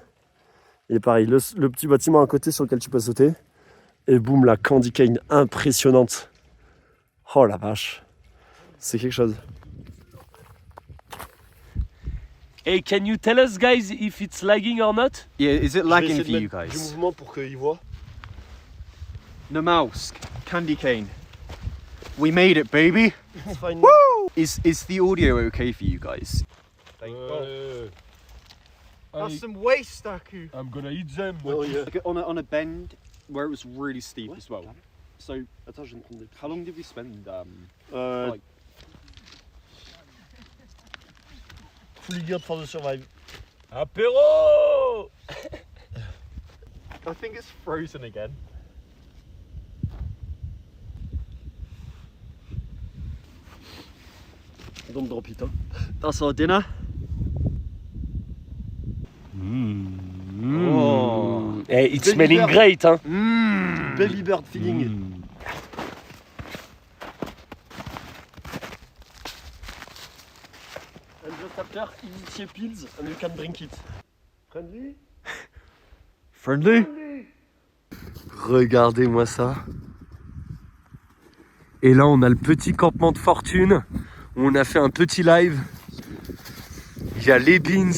Il est pareil. Le petit bâtiment à côté sur lequel tu peux sauter. Et boum, la Candy Cane impressionnante. Oh la vache. C'est quelque chose. Hey, can you tell us, guys, if it's lagging or not? Yeah, is it Je vais lagging essayer for de you mettre du guys? mouvement pour qu'ils voient. The mouse, candy cane. We made it, baby. It's fine. Is the audio okay for you guys? That's some waste, Aku. I'm gonna eat them. Oh, yeah. Like on a bend where it was really steep as well. So Attends, je vais me prendre des... how long did we spend? Like... Full idiot for the survive. Apéro! I think it's frozen again. Don't drop it, hein. That's our dinner. Oh. Hey, it's smelling great, hein? Baby bird feeding. And just after, eat pills and you can drink it. Friendly? Friendly? Regardez-moi ça. Et là, on a le petit campement de fortune. Où on a fait un petit live. Il y a les beans.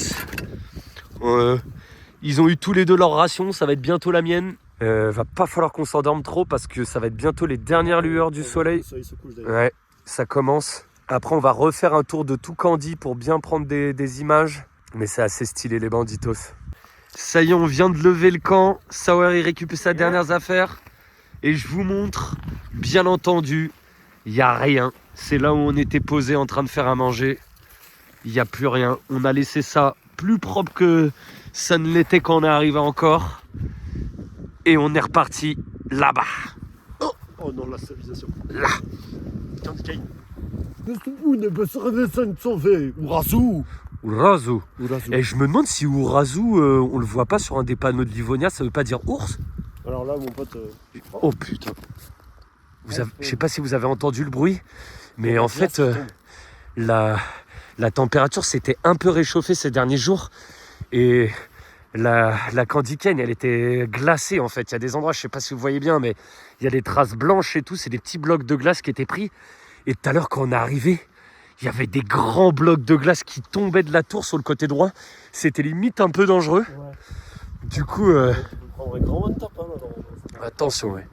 Ils ont eu tous les deux leur ration. Ça va être bientôt la mienne. Va pas falloir qu'on s'endorme trop parce que ça va être bientôt les dernières lueurs du soleil. Le soleil se couche d'ailleurs. Ouais, ça commence. Après, on va refaire un tour de tout Candy pour bien prendre des images. Mais c'est assez stylé, les banditos. Ça y est, on vient de lever le camp. Sauer, il récupère ses dernières affaires. Et je vous montre, bien entendu, il n'y a rien. C'est là où on était posé en train de faire à manger. Il n'y a plus rien. On a laissé ça plus propre que ça ne l'était quand on est arrivé encore. Et on est reparti là-bas. Oh non, la stabilisation. Là. Candy cane. Où ne peut se sauver? Urazu. Urazu. Urazu. Et je me demande si Urazu, on le voit pas sur un des panneaux de Livonia, ça veut pas dire ours? Alors là, mon pote... Oh putain. Je sais pas si vous avez entendu le bruit, mais en fait, la température s'était un peu réchauffée ces derniers jours. Et la candy cane, elle était glacée en fait. Il y a des endroits, je sais pas si vous voyez bien, mais il y a des traces blanches et tout. C'est des petits blocs de glace qui étaient pris. Et tout à l'heure, quand on est arrivé, il y avait des grands blocs de glace qui tombaient de la tour sur le côté droit. C'était limite un peu dangereux. Ouais. Du coup, On peut prendre un grand one top, hein, là, attention, ouais.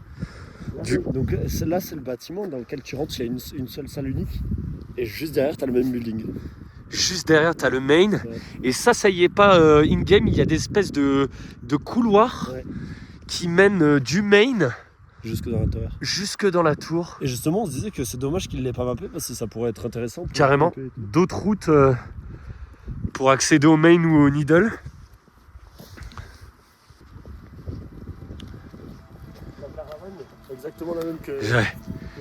Donc là, c'est le bâtiment dans lequel tu rentres, il y a une seule salle unique. Et juste derrière, tu as le même building. Juste derrière, tu as le main. Ouais. Et ça y est pas in-game. Il y a des espèces de couloirs qui mènent du main Jusque dans la tour. jusque dans la tour. Et justement, on se disait que c'est dommage qu'il ne l'ait pas mappé parce que ça pourrait être intéressant. Pour Carrément. mapper et tout. D'autres routes pour accéder au main ou au needle. La caravane, c'est exactement la même que Ouais.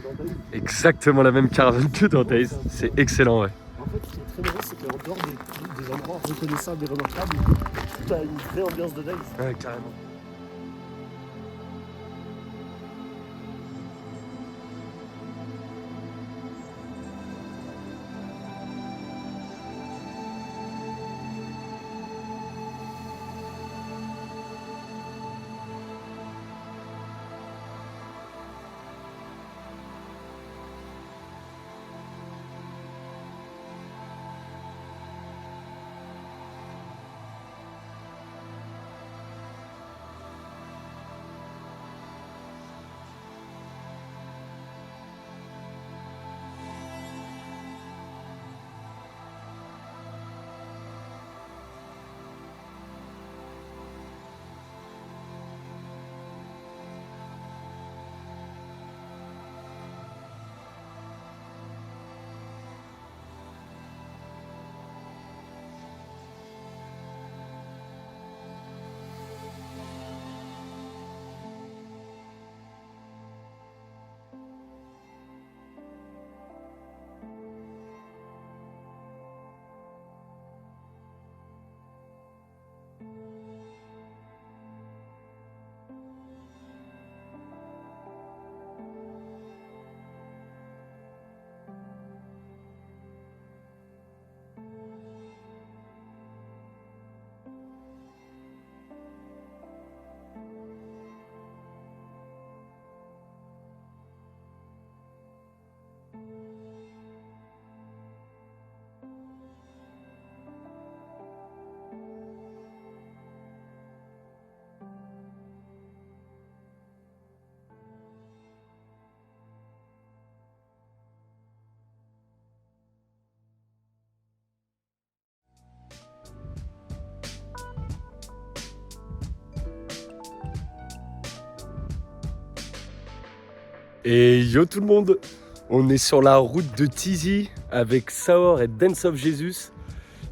dans Days. Exactement la même caravane que dans Days. C'est excellent, ouais. En fait, ce qui est très drôle, c'est qu'en dehors des endroits reconnaissables et remarquables, tu as une vraie ambiance de Days. Ouais, carrément. Et yo tout le monde, on est sur la route de Tizi avec Saor et Dance of Jesus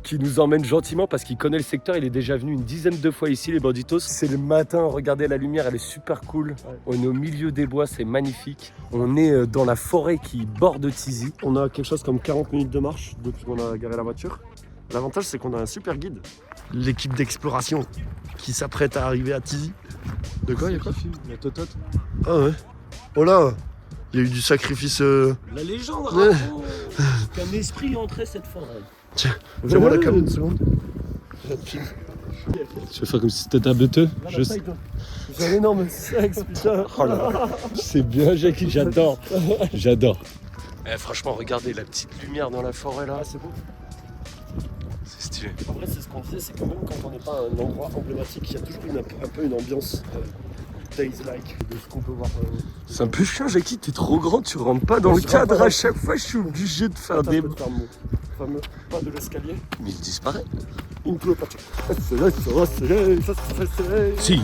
qui nous emmène gentiment parce qu'il connaît le secteur, il est déjà venu une dizaine de fois ici les banditos. C'est le matin, regardez la lumière, elle est super cool. On est au milieu des bois, c'est magnifique. On est dans la forêt qui borde Tizi. On a quelque chose comme 40 minutes de marche depuis qu'on a garé la voiture. L'avantage c'est qu'on a un super guide. L'équipe d'exploration qui s'apprête à arriver à Tizi. De quoi, il y a quoi? La totote. Ah ouais. Oh là, il y a eu du sacrifice. La légende raconte qu'un esprit entrait cette forêt. Tiens-moi la cam une seconde. Tu veux faire comme si c'était un beuteux? J'ai un énorme sexe, putain. Oh là là. C'est bien, Jackie, j'adore. J'adore. Franchement, regardez la petite lumière dans la forêt là. C'est beau. C'est stylé. En vrai, c'est ce qu'on disait, c'est que même quand on n'est pas à un endroit emblématique, il y a toujours un peu une ambiance days-like de ce qu'on peut voir. C'est un peu chiant, Jackie, t'es trop grand, tu rentres pas dans le cadre. À chaque fois, je suis obligé de faire des. Fameux pas de l'escalier. Mais il disparaît. Into le patch. Si,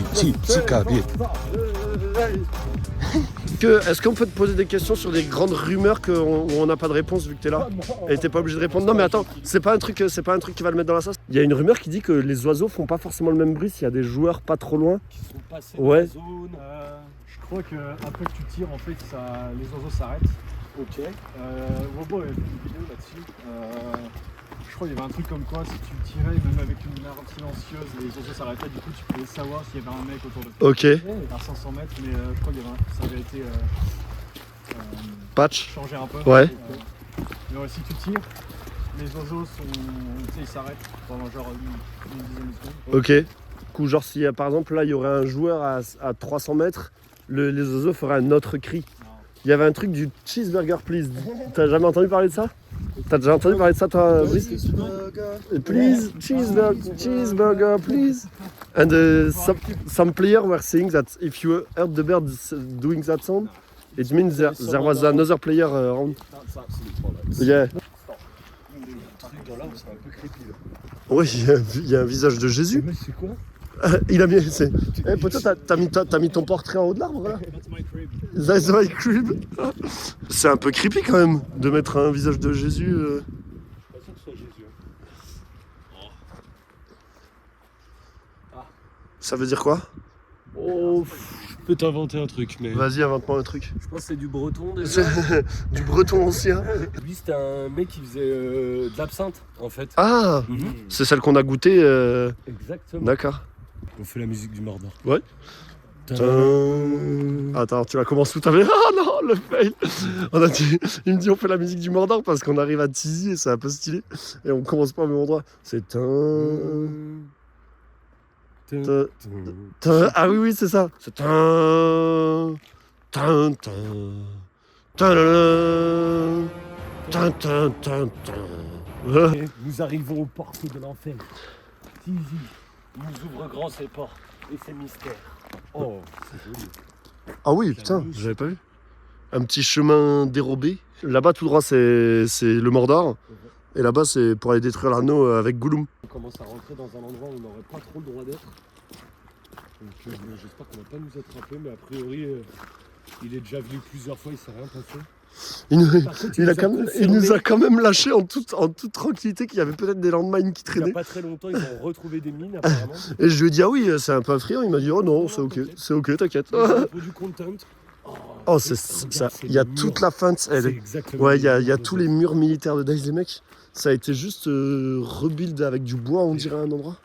Kaby. Est-ce qu'on peut te poser des questions sur des grandes rumeurs où on n'a pas de réponse vu que t'es là et t'es pas obligé de répondre? Non mais attends, c'est pas un truc qui va le mettre dans la sauce. Il y a une rumeur qui dit que les oiseaux font pas forcément le même bruit s'il y a des joueurs pas trop loin. Qui sont passés Ouais. dans la zone. Je crois qu'après que tu tires, en fait, les oiseaux s'arrêtent. Ok. Robo avait fait une vidéo là-dessus. Je crois qu'il y avait un truc comme quoi, si tu tirais, même avec une arme silencieuse, les oiseaux s'arrêtaient. Du coup, tu pouvais savoir s'il y avait un mec autour de toi. Ok. À 500 mètres, mais je crois que ça avait été Patch. changé un peu. Ouais. Mais ouais, si tu tires, les oiseaux ils s'arrêtent pendant genre une dizaine de secondes. Ok. Du coup, genre si par exemple là il y aurait un joueur à 300 mètres, les oiseaux feraient un autre cri. Il y avait un truc du cheeseburger please. T'as jamais entendu parler de ça? T'as déjà entendu parler de ça toi, Brice? Please, cheeseburger please. And some players were saying that if you heard the birds doing that sound, it means there was another player around. Yeah. Oui, il y a un visage de Jésus. Mais c'est quoi? Il a mis. Peut-être t'as mis ton portrait en haut de l'arbre là. That's my crib. C'est un peu creepy quand même de mettre un visage de Jésus. Ça veut dire quoi? Oh, je peux t'inventer un truc, mais. Vas-y, invente-moi un truc. Je pense que c'est du breton déjà. Du breton ancien. Lui, c'était un mec qui faisait de l'absinthe en fait. Ah, c'est celle qu'on a goûtée. Exactement. D'accord. On fait la musique du Mordor. Ouais. Attends, tu la commences tout à l'heure. Ah non, le fail. Il me dit on fait la musique du Mordor parce qu'on arrive à Tizi et c'est un peu stylé. Et on commence pas au même endroit. C'est Ah oui, c'est ça. C'est Nous arrivons aux portes de l'enfer. Tizi nous ouvre grand ses portes et ses mystères. Oh, c'est joli. Ah oui, putain, j'avais pas vu. Un petit chemin dérobé. Là-bas, tout droit, c'est le Mordor. Et là-bas, c'est pour aller détruire l'anneau avec Gollum. On commence à rentrer dans un endroit où on n'aurait pas trop le droit d'être. Donc j'espère qu'on va pas nous attraper, mais a priori, il est déjà venu plusieurs fois, il s'est rien passé. Il nous a quand même lâché en toute tranquillité qu'il y avait peut-être des landmines qui Il n'y traînaient. a pas très longtemps, ils ont retrouvé des mines apparemment. Et je lui ai dit, ah oui, c'est un peu friand. Il m'a dit, oh non, c'est ok, t'inquiète. Ils ont du content. Oh, c'est ça. Il y a toute la feinte. Ouais, il y a tous les murs militaires de Dice, les mecs. Ça a été juste rebuild avec du bois, on dirait, à un endroit.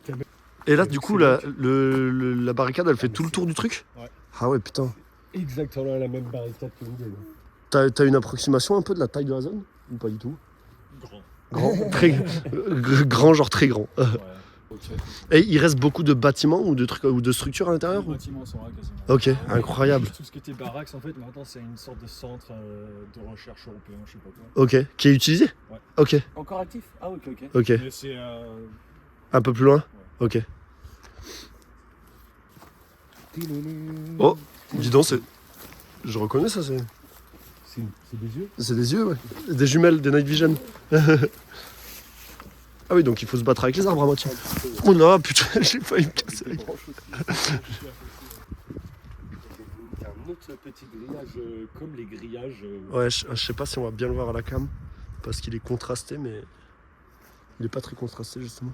Et là, du coup, la barricade, elle fait tout le tour du truc? Ouais. Ah ouais, putain. Exactement la même barricade que nous. T'as une approximation un peu de la taille de la zone? Ou pas du tout? Grand. Très grand, genre très grand. Ouais. Et il reste beaucoup de bâtiments ou de trucs ou de structures à l'intérieur? Les bâtiments sont là quasiment. Ok, incroyable. Tout ce qui était barracks, en fait, maintenant c'est une sorte de centre de recherche européen, je sais pas quoi. Ok, qui est utilisé? Ouais. Ok, Encore actif? Ah ok. ok. Mais c'est Un peu plus loin? Ok. Oh, dis donc, je reconnais ça, c'est des yeux? c'est des yeux, ouais. Des jumelles, des night vision. Ah oui, donc il faut se battre avec les arbres à moitié. Oh non, putain, j'ai failli me casser. Un autre autre petit grillage comme les grillages. Ouais, je sais pas si on va bien le voir à la cam, parce qu'il est contrasté, mais il est pas très contrasté justement.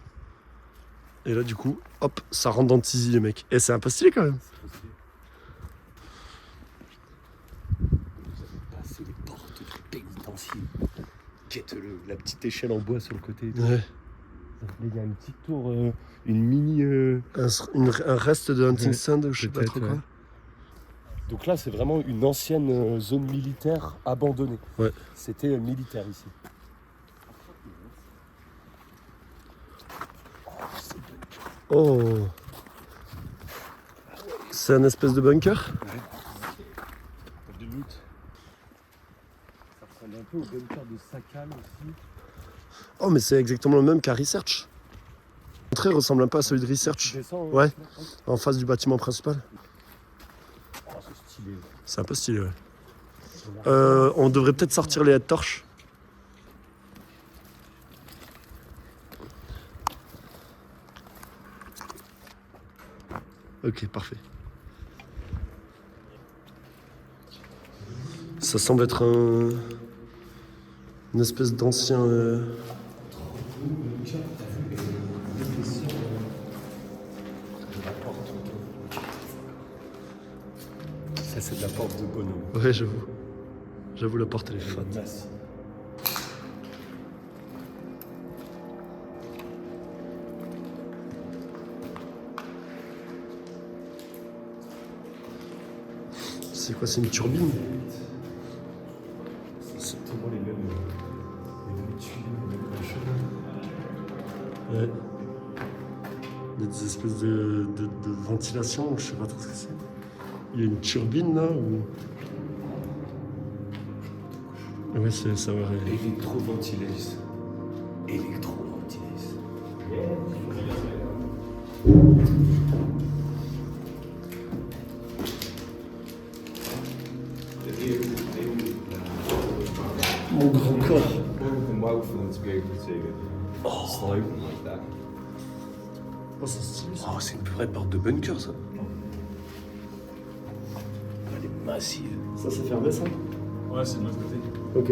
Et là du coup, hop, ça rentre dans le Tizi les mecs. Et c'est un peu stylé quand même. C'est les portes du pénitencier. Quête-le, la petite échelle en bois sur le côté. Ouais. Il y a une petite tour, une mini. Un reste de Hunting Ouais, Sand, je sais pas peut-être, trop quoi. ouais. Donc là, c'est vraiment une ancienne zone militaire abandonnée. Ouais. C'était militaire ici. Oh. C'est un espèce de bunker. De loot. Ça ressemble un peu au bunker de Sakal aussi. Oh mais c'est exactement le même qu'à Research. L'entrée ressemble un peu à celui de Tu Research. descends, Ouais. En face du bâtiment principal. Oh, c'est stylé. C'est un peu stylé, ouais. On devrait peut-être sortir les head torches. Ok, parfait. Ça semble être une espèce d'ancien... Ça, c'est de la porte de bonhomme. Ouais, j'avoue. J'avoue, la porte, elle est fat. Masse. C'est quoi, c'est une turbine? C'est exactement les mêmes tuyaux, les mêmes machins. Ouais. Il y a des espèces de ventilation, je sais pas trop ce que c'est. Il y a une turbine là ou... Ouais, c'est ça, ouais. Électro-ventileuse. Électro-ventileuse. Mon grand corps. Oh, c'est stylé ça. Oh, c'est une vraie porte de bunker, ça. Elle est massive. Ça s'est fermé ça? Ouais, c'est de l'autre côté. Ok.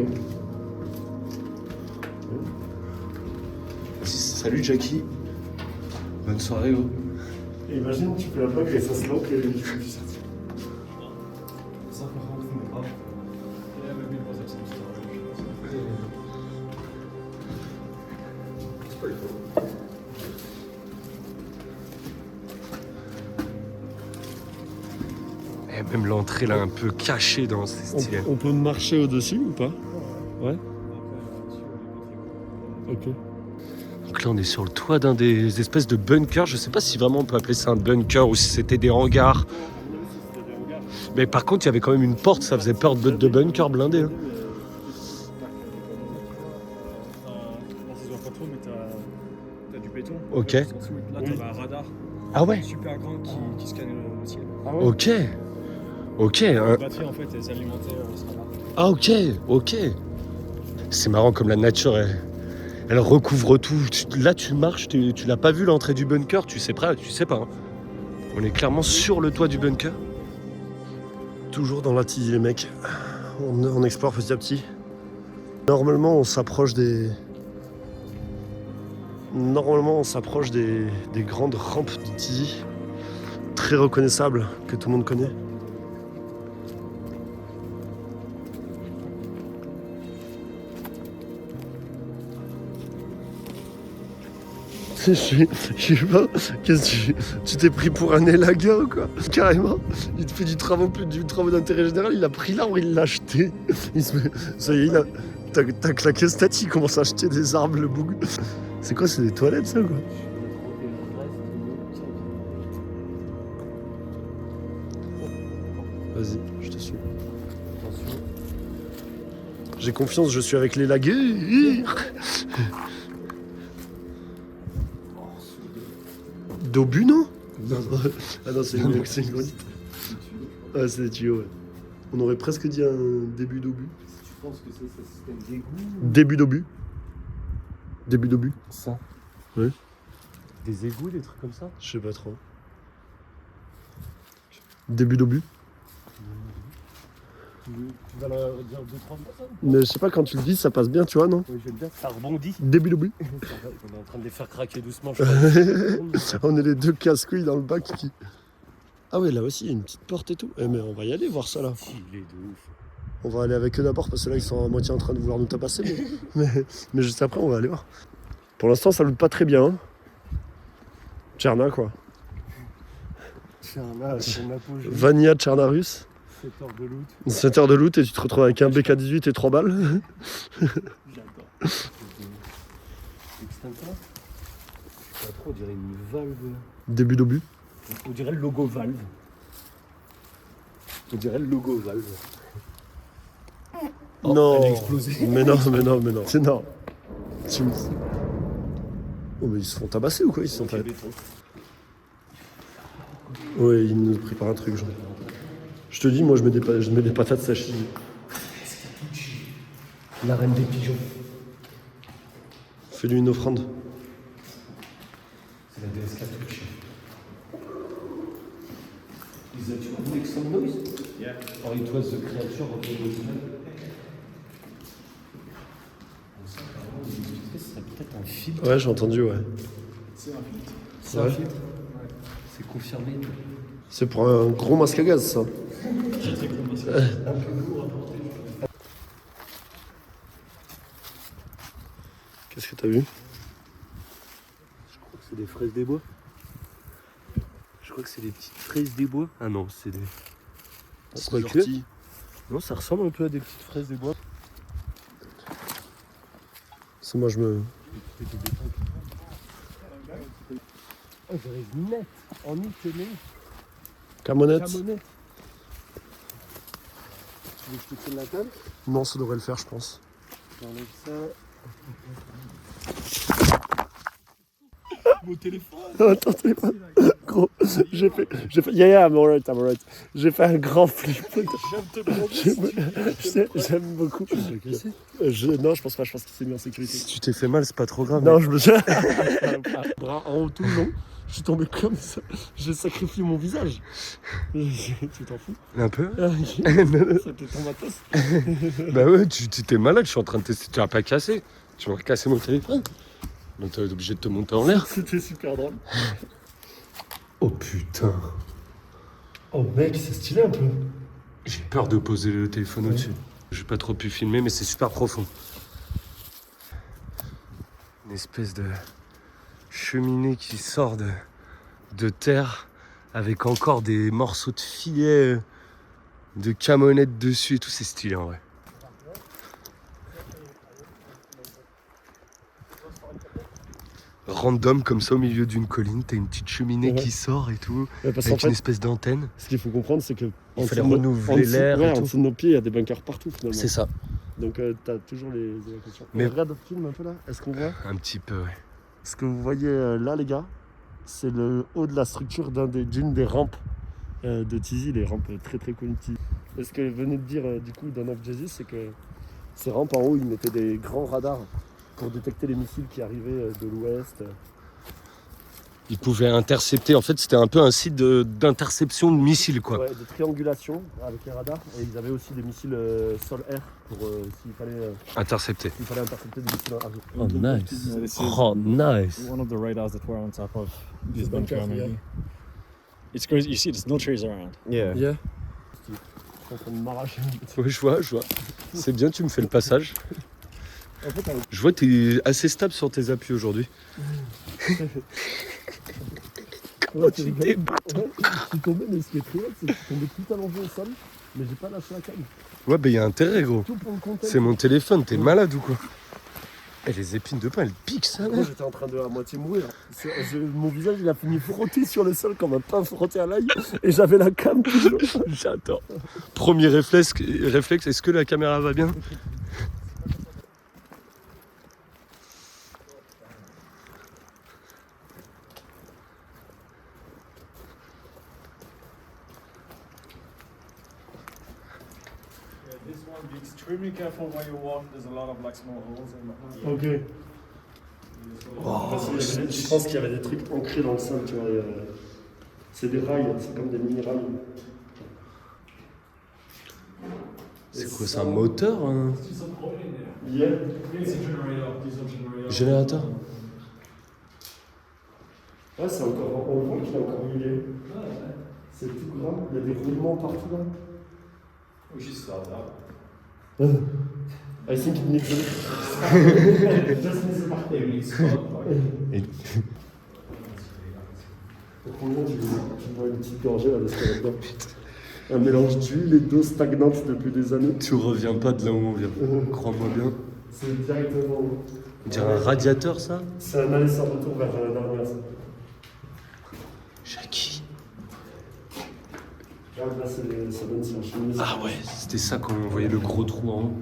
Vas-y, salut Jackie. Bonne soirée, gros. Et imagine, tu peux la bloquer et ça se lock et il faut du sortir. Ça, par contre, on n'est pas. Et avec mes gros accents, Et même l'entrée là, un peu cachée dans ces stylés. On peut marcher au-dessus ou pas? Ouais. Ok. Donc là, on est sur le toit d'un des espèces de bunkers. Je sais pas si vraiment on peut appeler ça un bunker ou si c'était des hangars. Mais par contre, il y avait quand même une porte, ça faisait peur de bunker blindé. Hein. Ça se voit pas trop, mais t'as du béton. Ok. Là, t'avais un radar Ah ouais. super grand qui scanne le ciel. Ok. Ok. La batterie, en fait, elle s'alimentait ce radar. Ah ok. Ok. C'est marrant comme la nature, elle recouvre tout. Là, tu marches, tu l'as pas vu l'entrée du bunker, tu sais pas. Hein. On est clairement sur le toit du bunker. Toujours dans la Tizi les mecs. On explore petit à petit. Normalement, on s'approche des grandes rampes de Tizi. Très reconnaissables, que tout le monde connaît. Je sais pas, qu'est-ce que tu t'es pris pour un élagueur ou quoi? Carrément, il te fait du travaux d'intérêt général, il a pris l'arbre, il l'a acheté. Ça y est, t'as claqué ce tête, il commence à acheter des arbres, le boug. C'est quoi, c'est des toilettes ça quoi? Vas-y, je te suis. J'ai confiance, je suis avec les lagueurs. D'obus, non? Ah non, c'est une grenite. Ah, c'est des tuyaux, ouais. On aurait presque dit un début d'obus. Tu penses que c'est un système d'égout? Début d'obus. Début d'obus. Ça. Ouais. Des égouts, des trucs comme ça? Je sais pas trop. Début d'obus. Tu vas leur dire 2-3 personnes. Mais je sais pas, quand tu le dis, ça passe bien, tu vois, non? Oui, j'aime bien, ça rebondit. Débile oubli. On est en train de les faire craquer doucement, je crois. On est les deux casse-couilles dans le bac qui... Ah ouais, là aussi, il y a une petite porte et tout. Eh, mais on va y aller voir ça, là. Il est de ouf. On va aller avec eux d'abord, parce que là, ils sont à moitié en train de vouloir nous tabasser. Mais juste après, on va aller voir. Pour l'instant, ça loot pas très bien. Hein. Tcherna, quoi. Tcherna, son apogée. Vanilla Tchernarus. 7 heures de loot. 7 heures de loot et tu te retrouves avec un BK-18 et 3 balles. J'adore. Extincteur. Je sais pas trop, on dirait une valve. Début d'obus. On dirait le logo Valve. On dirait le logo Valve. Oh, non. Elle a explosé. Mais non. C'est non. Oh, mais ils se font tabasser ou quoi? Ils se sont fait. Ouais, ils nous préparent un truc, genre. Je te dis, moi, je mets des patates sachées. La reine des pigeons. Fais-lui une offrande. C'est la déesse Catucci. Is that you make some noise? Yeah. Or it was the creature of the original? Ça serait peut-être un filtre. Ouais, j'ai entendu, ouais. C'est un filtre. C'est un filtre? C'est confirmé. C'est pour un gros masque à gaz, ça. Très gros masque. Qu'est-ce que t'as vu? Je crois que c'est des fraises des bois. Je crois que c'est des petites fraises des bois. Ah non, c'est des... C'est quoi des que... orties. Non, ça ressemble un peu à des petites fraises des bois. C'est moi, je me... Oh, j'arrive net en italien. Camonette? Camonette. Tu veux que je te tienne la table? Non, ça devrait le faire, je pense. J'enlève ça. Mon téléphone. Attends, téléphone. Gros, j'ai fait... Yeah, I'm alright. J'ai fait un grand flip. J'aime beaucoup. Non, je pense pas, je pense qu'il s'est mis en sécurité. Si tu t'es fait mal, c'est pas trop grave. Non, je me suis... Bras en haut tout le long. Je suis tombé comme ça. J'ai sacrifié mon visage. Tu t'en fous? Un peu. C'était ton matos. Bah ouais, tu t'es malade, je suis en train de tester. Tu vas pas casser. Tu vas casser mon téléphone. Donc t'es obligé de te monter en l'air. C'était super drôle. Oh putain. Oh mec, c'est stylé un peu. J'ai peur de poser le téléphone au-dessus. J'ai pas trop pu filmer, mais c'est super profond. Une espèce de cheminée qui sort de terre avec encore des morceaux de filet de camonette dessus et tout. C'est stylé en vrai. Random comme ça au milieu d'une colline, t'as une petite cheminée qui sort et tout, Parce avec une espèce d'antenne. ce qu'il faut comprendre, c'est que Il fallait renouveler l'air et en tout. dessous de nos pieds, il y a des bunkers partout finalement. C'est ça, Donc t'as toujours les évacuations. Mais- Regarde le film un peu là. Est-ce qu'on voit? un petit peu, ouais. Ce que vous voyez là, les gars, c'est le haut de la structure d'une des rampes de Tizi, les rampes très très connues de Tizi. Et ce que venait de dire du coup Don of Jesus, c'est que ces rampes en haut, ils mettaient des grands radars pour détecter les missiles qui arrivaient de l'ouest. Ils pouvaient intercepter, en fait c'était un peu un site d'interception de missiles quoi. Ouais, de triangulation avec les radars. Et ils avaient aussi des missiles sol-air pour s'il fallait Intercepter. intercepter des missiles avions. Oh nice. This is Oh nice. one of the radars that were on top of this bunker, bunker. yeah. Maybe. It's crazy. You see, there's no trees around. Yeah. Yeah. Je suis en train de m'arracher. Oui, je vois. C'est bien, tu me fais le passage. En fait, Je vois que t'es assez stable sur tes appuis aujourd'hui. ouais, tu rigoles. Je suis tombé, mais ce qui est très drôle, c'est que je suis tombé tout allongé au sol, mais j'ai pas lâché la canne. Ouais, bah y a intérêt gros. Tout pour le contact. C'est mon téléphone, t'es malade ou quoi? Et les épines de pain, elles piquent ça Moi, là. j'étais en train de à moitié mourir. Mon visage, il a fini frotté sur le sol comme un pain frotté à l'ail, et j'avais la canne toujours. J'adore. Premier réflexe, est-ce que la caméra va bien? This one, be extremely careful where you walk. There's a lot of like small holes and Ok. Je pense qu'il y avait des trucs ancrés dans le sol, tu vois. C'est des rails, c'est comme des mini-rails. C'est quoi, c'est un moteur, un Yeah. générateur? Ah, c'est encore. On voit qu'il est encore mouillé. C'est tout gras. Il y a des roulements partout là. I think it needs a just needs a Combien tu bois une petite gorgée là de ce qu'il y a dedans? Un mélange d'huile et d'eau stagnante depuis des années. Tu reviens pas de là où on vient. Crois-moi bien. C'est directement. On dirait un radiateur, ça? C'est un aller-retour vers la dernière. Jackie. Regarde là, ça donne sur la chemise. Ah ouais, c'était ça quand on voyait le gros trou en haut.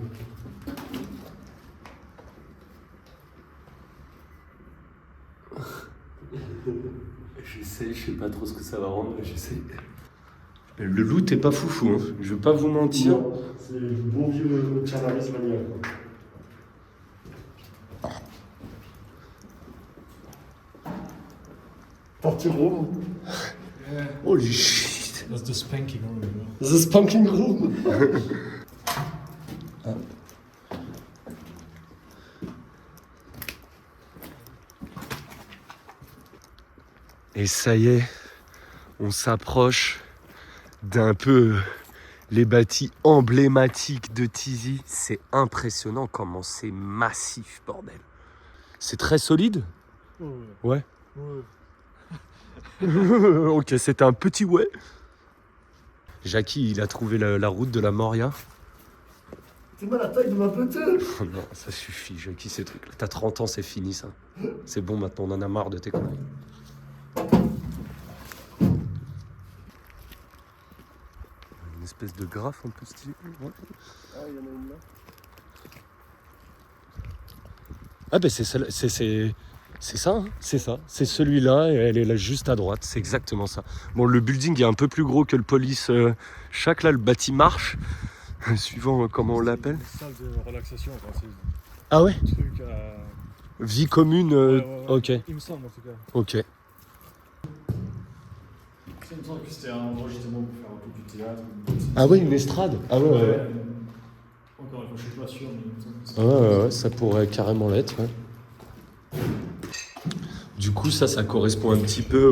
J'essaie, je sais pas trop ce que ça va rendre, mais j'essaie. Le loup, t'es pas foufou, hein. Je veux pas vous mentir. Non, c'est le bon vieux cannabis vanilla. Party room. Holy shit. That's the spanking room. The spanking room. Et ça y est, on s'approche d'un peu les bâtis emblématiques de Tizi. C'est impressionnant comment c'est massif, bordel. C'est très solide? Ouais. Ok, c'était un petit ouais. Jackie, il a trouvé la route de la Moria. C'est mal la taille de ma petite. Oh non, ça suffit, Jackie, ces trucs-là. T'as 30 ans, c'est fini, ça. C'est bon, maintenant, on en a marre de tes conneries. Une espèce de graphe un peu stylé. Ouais. Ah, il y en a une là. Ah ben c'est ça, hein, c'est ça. C'est celui-là et elle est là juste à droite, c'est exactement ça. Bon, le building est un peu plus gros que le police shack, là, le bâti marche, suivant comment on l'appelle. Une salle de relaxation, quoi. C'est Ah ouais? un truc à... Vie commune, Ouais. ok, Il me semble en tout cas. ok. Il me semble que c'était un endroit justement pour faire un peu du théâtre. Ah ouais, une estrade? Ah ouais, ouais. Encore une fois, je suis pas sûr, mais il me semble que c'est... Ouais, ça pourrait carrément l'être, ouais. Du coup, ça correspond un petit peu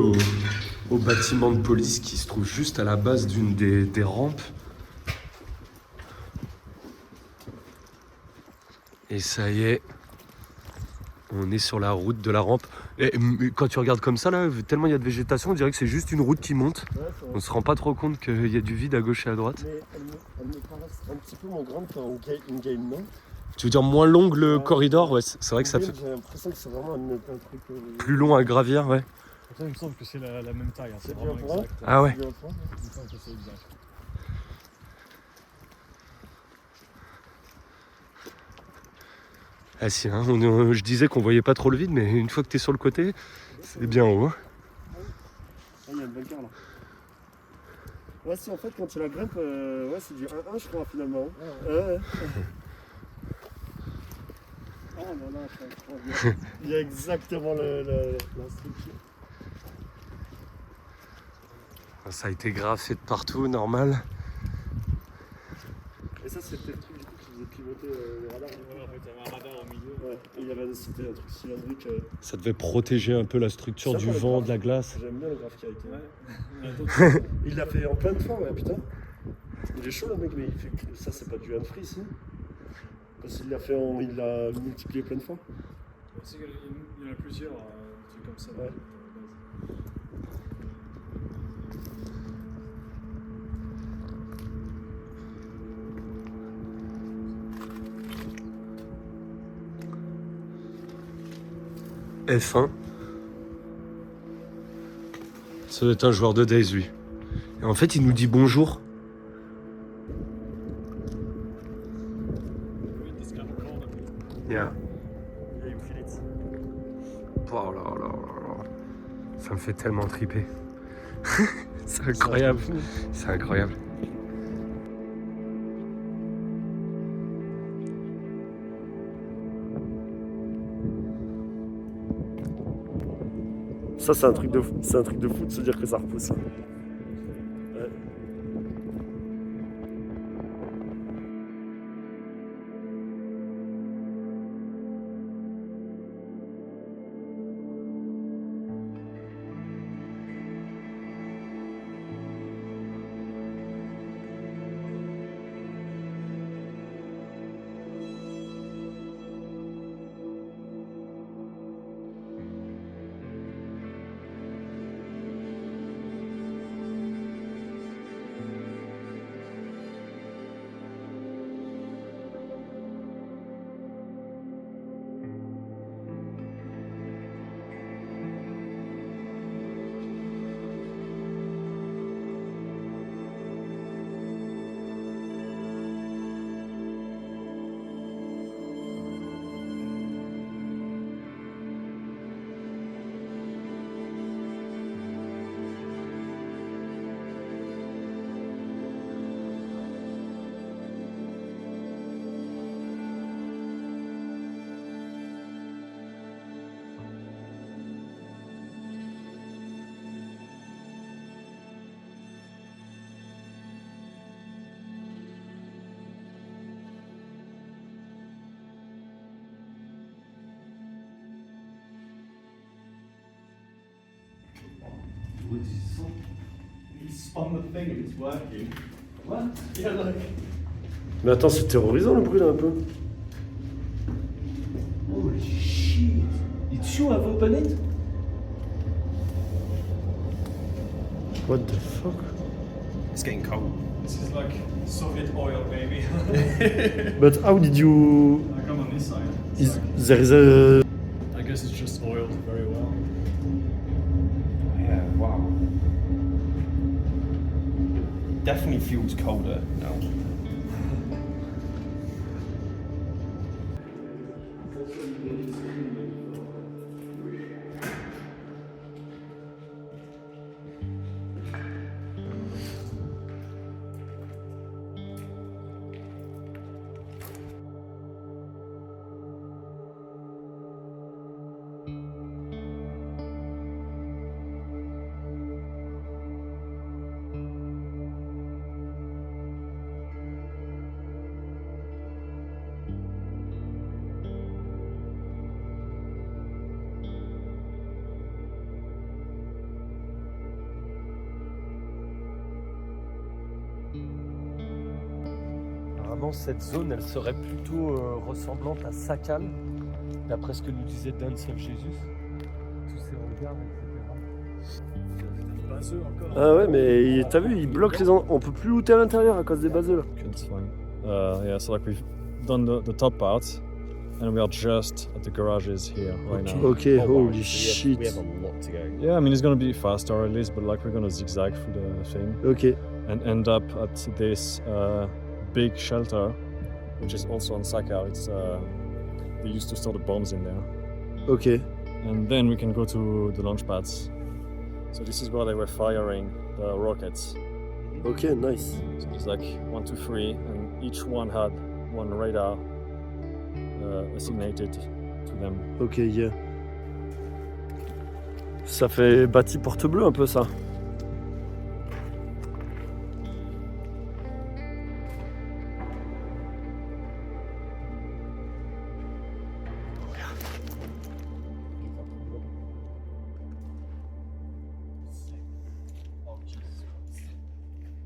au bâtiment de police qui se trouve juste à la base d'une des rampes. Et ça y est, on est sur la route de la rampe. Et quand tu regardes comme ça, là, tellement il y a de végétation, on dirait que c'est juste une route qui monte. Ouais, On se rend pas trop compte qu'il y a du vide à gauche et à droite. mais elle me paraît un petit peu moins grande qu'en game, non? Tu veux dire moins long le Ouais. corridor? Ouais, c'est vrai que ça fait J'ai l'impression que c'est vraiment un truc. plus long à gravir, ouais. Pourtant, il me semble que c'est la même taille. Hein. C'est C'est vraiment bien pour moi. exact. Ah ouais. Il me semble que c'est exact. Ah si, hein, je disais qu'on voyait pas trop le vide, mais une fois que t'es sur le côté, c'est bien haut. Hein. Ah, il y a une belle carte là. Ouais, si en fait, quand tu la grimpes, ouais, c'est du 1-1, je crois, finalement. Ouais. Oh là là, c'est incroyable. Il y a exactement la structure. Ça a été graffé de partout, normal. Et ça, c'était le truc du coup qui faisait pivoter les radars. Ouais, en fait, il y avait un radar au milieu. Ouais, et il y avait c'était un truc cylindrique. Ça devait protéger un peu la structure Ça, du pour le vent, graphe. de la glace. J'aime bien le graphe qui a été. Ouais. Il y en a d'autres. Il l'a fait en plein de fois, ouais, putain. Il est chaud le mec, mais il fait que ça, c'est pas du hand-free, si. Parce qu'il l'a fait il l'a multiplié plein de fois. Tu sais qu'il y en a plusieurs trucs comme ça. Ouais. F1. Ça doit être un joueur de Days, lui. Et en fait, il nous dit bonjour. Yeah. Il y a eu Philips. Oh là là là là. Ça me fait tellement triper. C'est incroyable. C'est incroyable. Ça, c'est un truc de fou de se dire que ça repousse. Ouais. Mais attends, c'est terrorisant le bruit là un peu. Holy shit! It's you have opened it? What the fuck? It's getting cold. This is like Soviet oil, baby. But how did you... I come on this side. There is a... I guess it's just oiled very well. Yeah, wow. Definitely feels colder now. Apparemment, cette zone, elle serait plutôt ressemblante à Sakal, d'après ce que nous disait Dance of Jesus. Tous ces regards, etc. Baseux encore. Ah ouais, mais t'as vu, il bloque les... On peut plus looter à l'intérieur à cause des baseux là. It's fine. Yeah, so like we've done the top part, and we are just at the garages here right now. Ok, holy shit. We have a lot to go. Yeah, I mean it's gonna be faster at least, but like we're gonna zigzag through the thing Ok. and end up at this big shelter, which is also on Sakar. It's they used to store the bombs in there, Ok. and then we can go to the launch pads. So this is where they were firing the rockets. Ok, nice. So there's like 1, 2, 3, and each one had one radar assignated to them. Ok, yeah. Ça fait bâti porte bleue un peu ça.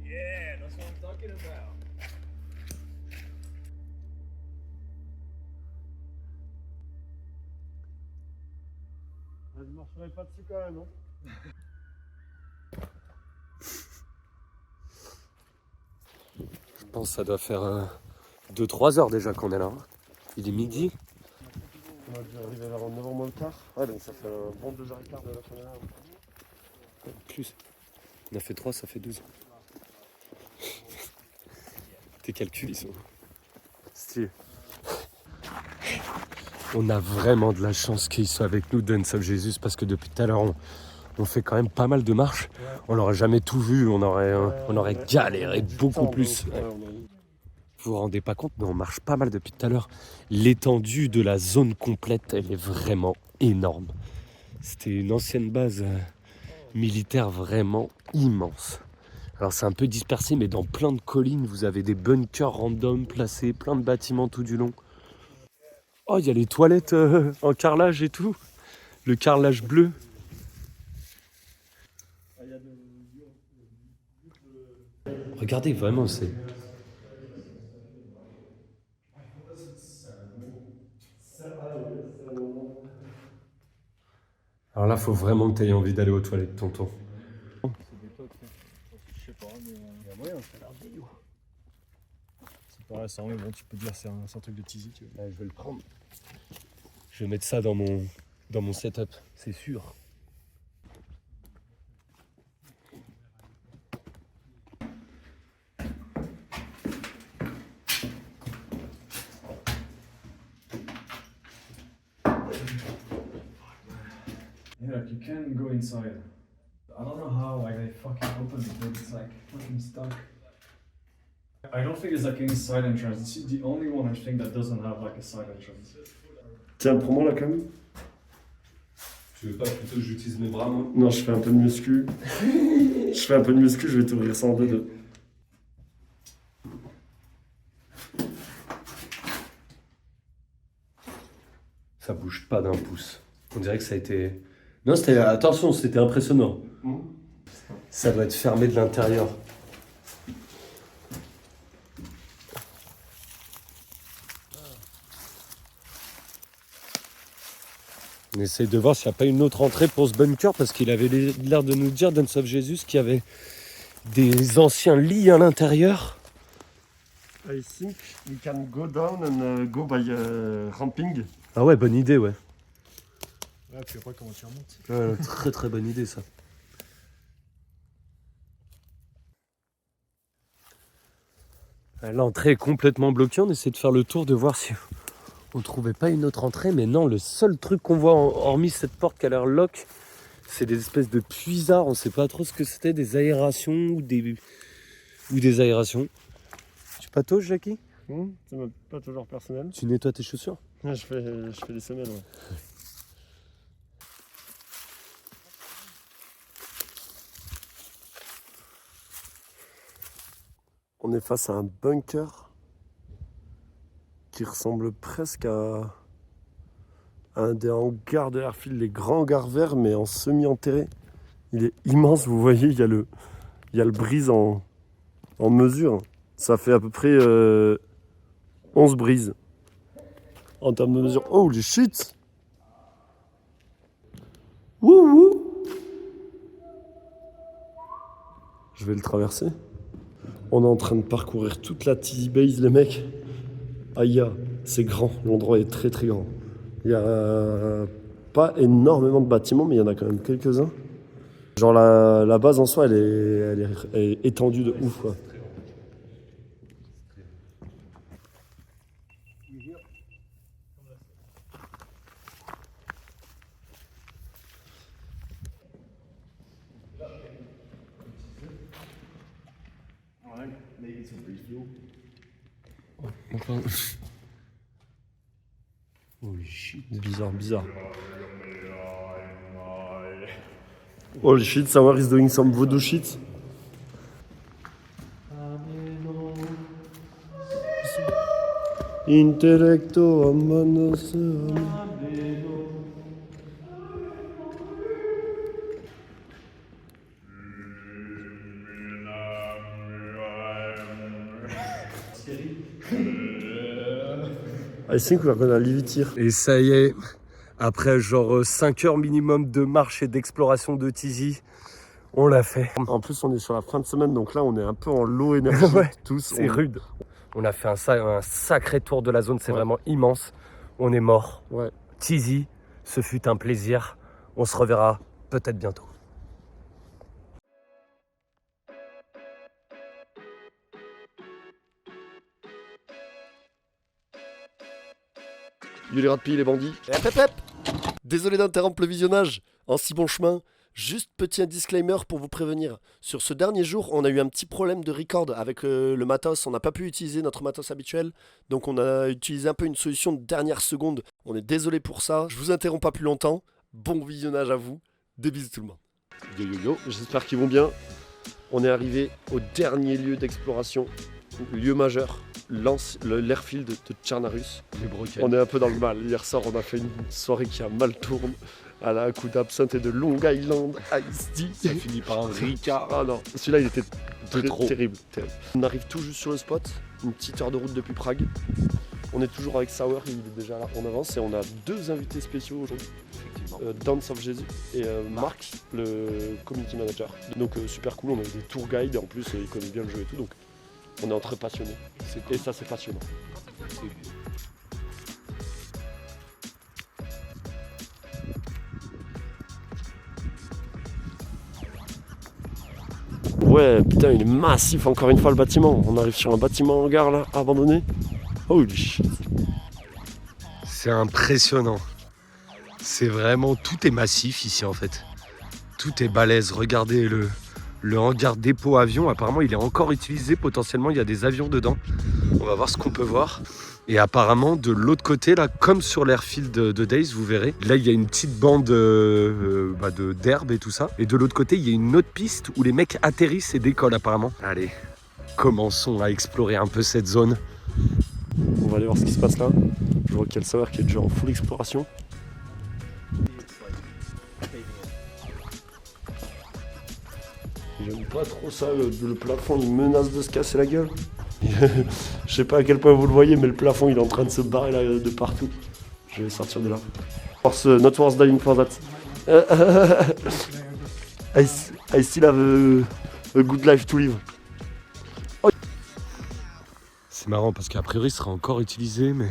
Yeah, that's what I'm talking about. Je marcherai pas dessus quand même, non? Je pense que ça doit faire 2-3 heures déjà qu'on est là. Il est midi. On a dû arriver vers 9h moins le quart. Ouais, donc ça fait un bon 2h15 de la fin de la... Plus. On a fait 3, ça fait 12. Tes calculs, ils sont stylés. On a vraiment de la chance qu'ils soient avec nous, Dance of Jesus, parce que depuis tout à l'heure, on fait quand même pas mal de marches. On n'aurait jamais tout vu, on aurait galéré beaucoup plus. Vous vous rendez pas compte, mais on marche pas mal depuis tout à l'heure. L'étendue de la zone complète, elle est vraiment énorme. C'était une ancienne base militaire vraiment immense. Alors c'est un peu dispersé, mais dans plein de collines, vous avez des bunkers random placés, plein de bâtiments tout du long. Oh, il y a les toilettes en carrelage et tout. Le carrelage bleu. Regardez, vraiment, c'est... Alors là, faut vraiment que tu aies envie d'aller aux toilettes, tonton. Je sais pas, mais. Il y a moyen, ça a l'air vieillot. C'est pareil, ça, mais bon, tu peux dire c'est un truc de teasy, tu vois. Je vais le prendre. Je vais mettre ça dans mon setup, c'est sûr. Yeah, like you can go inside. I don't know how like they fucking opened it, but it's like fucking stuck. I don't think it's like any side entrance. It's the only one I think that doesn't have like a side entrance. Tiens, prends-moi la cam. Tu veux pas plutôt que j'utilise mes bras, moi? Non, je fais un peu de muscu. Je vais t'ouvrir ça en deux. Ça bouge pas d'un pouce. On dirait que ça a été... Non, c'était... Attention, c'était impressionnant. Ça doit être fermé de l'intérieur. On essaye de voir s'il n'y a pas une autre entrée pour ce bunker parce qu'il avait l'air de nous dire, Dance of Jesus, qu'il y avait des anciens lits à l'intérieur. I think we can go down and go by ramping. Ah ouais, bonne idée, ouais. Ouais, puis après, comment tu remontes? Ouais, très très bonne idée ça. L'entrée est complètement bloquée, on essaie de faire le tour de voir si on trouvait pas une autre entrée, mais non, le seul truc qu'on voit, hormis cette porte qui a l'air lock, c'est des espèces de puisards, on sait pas trop ce que c'était, des aérations ou des aérations. Tu patauges, Jackie? C'est pas toujours personnel. Tu nettoies tes chaussures? Je fais des semelles, ouais. On est face à un bunker qui ressemble presque à un des hangars de Airfield, les grands hangars verts, mais en semi-enterré. Il est immense, vous voyez, il y a le brise en mesure. Ça fait à peu près 11 brises en termes de mesure. Oh, les shit! Wouhou! Je vais le traverser. On est en train de parcourir toute la TZ Base, les mecs. Aïe, c'est grand, l'endroit est très très grand. Il n'y a pas énormément de bâtiments, mais il y en a quand même quelques-uns. Genre la base en soi, elle est étendue de ouf, quoi. Holy shit. Bizarre. Holy shit, someone is doing some voodoo shit. Intellecto amanos. I think we're gonna leave it here. Et ça y est, après genre 5 heures minimum de marche et d'exploration de Tizi, on l'a fait. En plus, on est sur la fin de semaine, donc là, on est un peu en low énergie. Ouais, tous. C'est rude. On a fait un sacré tour de la zone, c'est vraiment immense. On est mort. Ouais. Tizi, ce fut un plaisir. On se reverra peut-être bientôt. Yo les rats de pays, les bandits. Désolé d'interrompre le visionnage en si bon chemin. Juste petit disclaimer pour vous prévenir. Sur ce dernier jour, on a eu un petit problème de record avec le matos. On n'a pas pu utiliser notre matos habituel. Donc on a utilisé un peu une solution de dernière seconde. On est désolé pour ça. Je vous interromps pas plus longtemps. Bon visionnage à vous. Des bisous tout le monde. Yo. J'espère qu'ils vont bien. On est arrivé au dernier lieu d'exploration. Lieu majeur. L'airfield de Tcharnarus. On est un peu dans le mal. Hier soir, on a fait une soirée qui a mal tourné. À la coup d'absinthe et de Long Island Ice Tea. Ça finit par un Ricard. Ah non, celui-là il était terrible. On arrive tout juste sur le spot, une petite heure de route depuis Prague. On est toujours avec Sauer, il est déjà là, on avance et on a 2 invités spéciaux aujourd'hui. Dance of Jesus et Marc, le community manager. Donc super cool, on a des tour guides, en plus ils connaissent bien le jeu et tout, donc on est entre passionnés. Et ça c'est passionnant. Ouais, putain, il est massif encore une fois le bâtiment. On arrive sur un bâtiment hangar là, abandonné. Holy shit. C'est impressionnant. C'est vraiment, tout est massif ici en fait. Tout est balèze. Regardez le hangar dépôt avion. Apparemment, il est encore utilisé. Potentiellement, il y a des avions dedans. On va voir ce qu'on peut voir. Et apparemment, de l'autre côté, là, comme sur l'airfield de Days, vous verrez, là, il y a une petite bande d'herbe et tout ça. Et de l'autre côté, il y a une autre piste où les mecs atterrissent et décollent apparemment. Allez, commençons à explorer un peu cette zone. On va aller voir ce qui se passe là. Je vois qu'il y a le Sauer qui est déjà en full exploration. J'aime pas trop ça, le plafond il menace de se casser la gueule. Je sais pas à quel point vous le voyez, mais le plafond il est en train de se barrer là, de partout. Je vais sortir de là. Not worth dying for that. I still have a good life to live. Oh. C'est marrant parce qu'a priori il sera encore utilisé, mais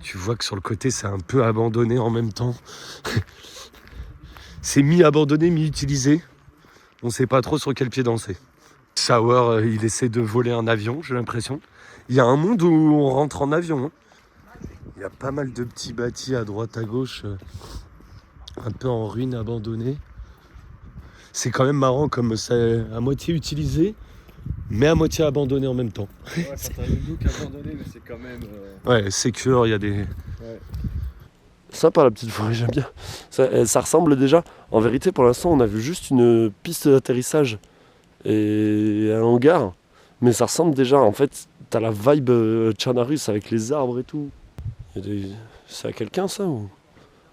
tu vois que sur le côté c'est un peu abandonné en même temps. C'est mi-abandonné, mi-utilisé. On sait pas trop sur quel pied danser. Sauer, il essaie de voler un avion, j'ai l'impression. Il y a un monde où on rentre en avion. Hein. Il y a pas mal de petits bâtis à droite, à gauche, un peu en ruine, abandonnés. C'est quand même marrant comme c'est à moitié utilisé, mais à moitié abandonné en même temps. Ouais, t'as le look abandonné, mais c'est quand même... Ouais, sécure, il y a des... Ouais. Sympa la petite forêt, j'aime bien. Ça ressemble déjà. En vérité, pour l'instant, on a vu juste une piste d'atterrissage et un hangar. Mais ça ressemble déjà, en fait, t'as la vibe Tchanarus avec les arbres et tout. C'est à quelqu'un ça ou...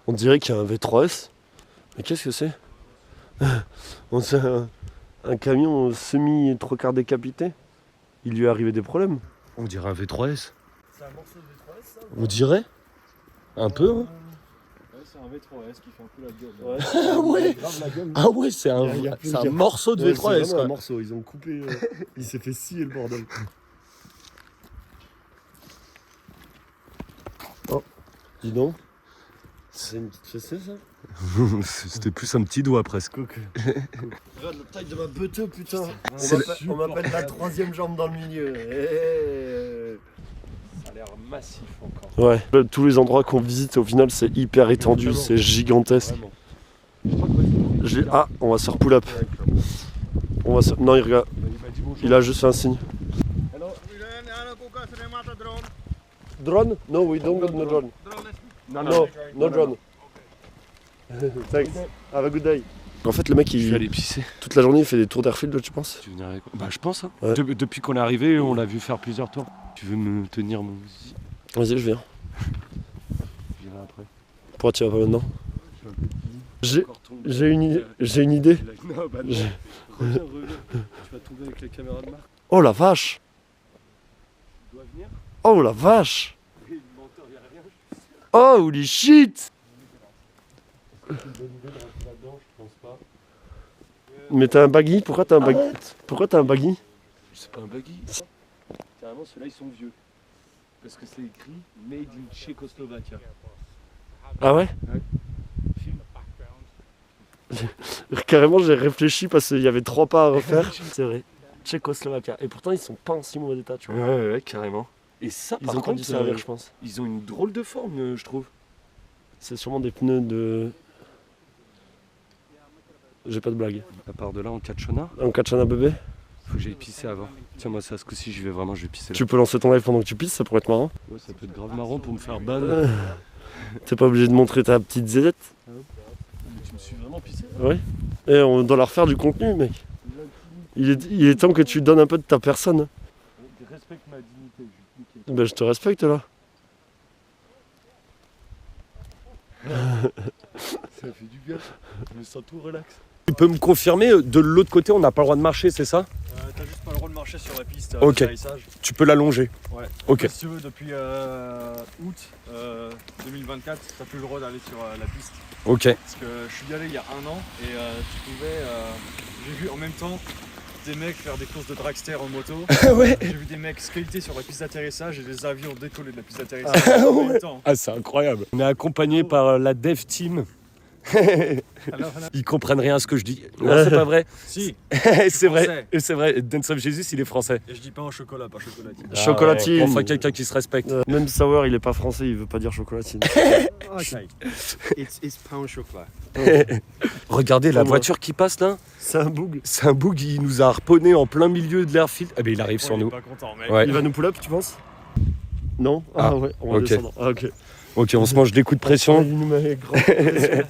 On dirait qu'il y a un V3S. Mais qu'est-ce que c'est? On sait un camion semi-trois quarts décapité. Il lui est arrivé des problèmes. On dirait un V3S. C'est un morceau de V3S ça? On dirait un peu, hein. Ouais, c'est un V3S qui fait un peu la gueule. Ouais. Ah ouais. Grave la gueule. Ah ouais, c'est un, Il y a plus c'est un qu'un- morceau de Ouais, V3S. c'est vraiment quoi. un morceau, ils ont coupé. Il s'est fait scier le bordel. Oh, dis donc. C'est une petite fessée ça? C'était plus un petit doigt presque. Regarde la taille de ma beuteux putain. C'est On m'appelle la troisième jambe dans le milieu. Ça a l'air massif encore. Ouais, tous les endroits qu'on visite au final c'est hyper étendu, c'est gigantesque. Ah, on va se faire pull up. Non, il regarde. Il a juste fait un signe. Drone? No, we don't got no drone. No drone. Thanks. Have a good day. En fait, le mec, Je vais il, aller pisser. toute la journée, il fait des tours d'airfield, tu penses? Tu veux venir avec moi? Bah je pense. Hein. Ouais. Depuis qu'on est arrivé, on l'a vu faire plusieurs tours. Tu veux me tenir mon... Vas-y, je viens. J'irai après. Pourquoi tu vas pas maintenant? J'ai Encore tomber. une idée. Non, bah non. J'ai- Reviens. Tu vas tomber avec les caméras de marque. Oh la vache! Tu dois venir. Oh la vache! Et le menteur, il y a rien. Oh holy shit! C'est une bonne idée de rentrer là-dedans, je pense pas. Mais t'as un baggy? Pourquoi t'as un baggy? Pourquoi t'as un baggy? C'est pas un buggy. Carrément, ceux-là, ils sont vieux. Parce que c'est écrit Made in Tchécoslovaquie. Ah ouais? Carrément, j'ai réfléchi parce qu'il y avait 3 pas à refaire. C'est vrai. Tchécoslovaquie. Et pourtant, ils sont pas en si mauvais état, tu vois. Ouais, carrément. Et ça, Ils par ont pas dû contre, servir, je pense. ils ont une drôle de forme, je trouve. C'est sûrement des pneus de. J'ai pas de blague. À part de là, en Katchona, En Katchana bébé, faut que j'aille pisser avant. Tiens, moi, ça, ce coup-ci, je vais pisser là. tu peux lancer ton live pendant que tu pisses, ça pourrait être marrant. Ouais, ça peut être grave marrant pour me faire ban. T'es pas obligé de montrer ta petite zézette. Mais tu me suis vraiment pissé. Ouais. Et on doit leur faire du contenu, mec. Il est temps que tu donnes un peu de ta personne. Respecte ma dignité, Ben, je te respecte là. Ça fait du bien. Je me sens tout relax. Tu peux me confirmer, de l'autre côté, on n'a pas le droit de marcher, c'est ça? T'as juste pas le droit de marcher sur la piste Ok. d'atterrissage. Tu peux l'allonger. Ouais. Ok. Si tu veux, depuis août 2024, t'as plus le droit d'aller sur la piste. Ok. Parce que je suis allé il y a 1 an et tu pouvais. J'ai vu en même temps des mecs faire des courses de dragster en moto. Ouais. J'ai vu des mecs skater sur la piste d'atterrissage et des avions décoller de la piste d'atterrissage en même temps. Ah, c'est incroyable. On est accompagné par la dev team. Ils comprennent rien à ce que je dis. Non, c'est pas vrai. Si, C'est vrai. français. Et c'est vrai. Dance of Jesus, il est français. et je dis pas en chocolat, pas chocolatine. Chocolatine. Enfin, quelqu'un qui se respecte. Même Sauer, il est pas français, il veut pas dire chocolatine. Okay. It's pain au chocolat. Regardez la Pour moi. voiture qui passe là. C'est un boug. C'est un boug, il nous a harponné en plein milieu de l'airfield. Ah ben il arrive sur Il est nous. pas content, mec. Ouais. Il va nous pull up, tu penses? Non? Ah, Ah, ouais, on va ok. descendre. Ah, ok. Ok, on se mange des coups de pression. Il nous met grave pression.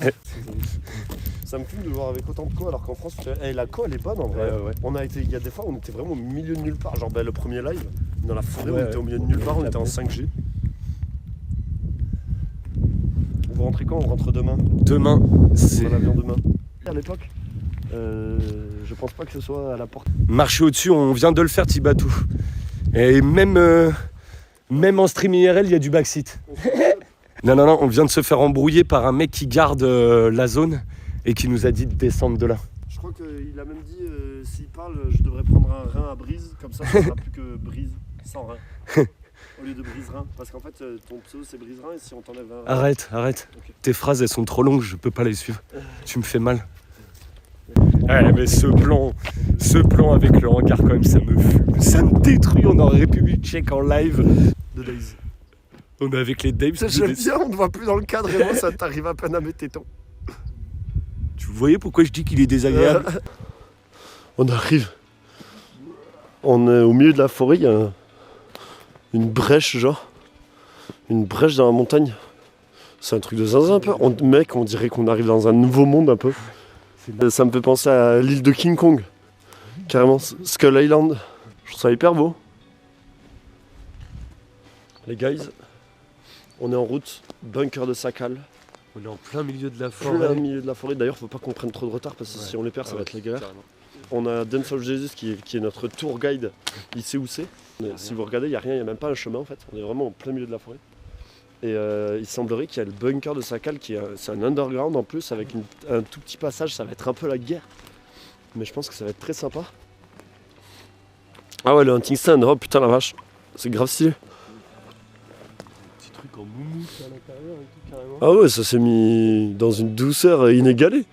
Ça me fume de le voir avec autant de co alors qu'en France, la co elle est bonne en vrai. Ouais. On a été, il y a des fois on était vraiment au milieu de nulle part. Genre le premier live, dans la forêt, Ouais, on était au milieu de nulle part, on était en 5G. Vous rentrez quand? On rentre demain. Demain, c'est. On a l'avion demain. À l'époque, Je pense pas que ce soit à la porte. Marcher au-dessus, on vient de le faire, Tibatou. Et même en stream IRL, il y a du backseat. Non, on vient de se faire embrouiller par un mec qui garde la zone et qui nous a dit de descendre de là. Je crois qu'il a même dit, s'il parle, je devrais prendre un rein à brise, comme ça sera plus que brise sans rein. Au lieu de brise-rein. Parce qu'en fait, ton pseudo c'est brise-rein et si on t'enlève un rein... Arrête. Ok. Tes phrases, elles sont trop longues, je peux pas les suivre. Tu me fais mal. Ouais, mais ce plan avec le hangar, quand même, ça me fume. Ça me détruit. On est en République tchèque en live. De Days. On est avec les Daves. J'aime bien, on ne voit plus dans le cadre et moi ça t'arrive à peine à mes tétons. Tu voyais pourquoi je dis qu'il est désagréable? On arrive. On est au milieu de la forêt, il y a une brèche genre. Une brèche dans la montagne. C'est un truc de zinzin un peu. Mec, on dirait qu'on arrive dans un nouveau monde un peu. Ça me fait penser à l'île de King Kong. Carrément, Skull Island. Je trouve ça hyper beau. Les guys, on est en route, bunker de Sakal. On est en plein milieu de la Plein forêt. milieu de la forêt. D'ailleurs, faut pas qu'on prenne trop de retard parce que si on les perd, ça va être la galère. Carrément. On a Dance of Jesus qui est notre tour guide. Il sait où c'est. Si vous regardez, il n'y a rien, il n'y a même pas un chemin en fait. On est vraiment en plein milieu de la forêt. Et il semblerait qu'il y a le bunker de Sakal, c'est un underground en plus, avec un tout petit passage. Ça va être un peu la guerre. Mais je pense que ça va être très sympa. Ah ouais, le hunting stand, oh putain la vache. C'est grave stylé. Petit truc en moumoute à l'intérieur et tout, carrément. Ah ouais, ça s'est mis dans une douceur inégalée.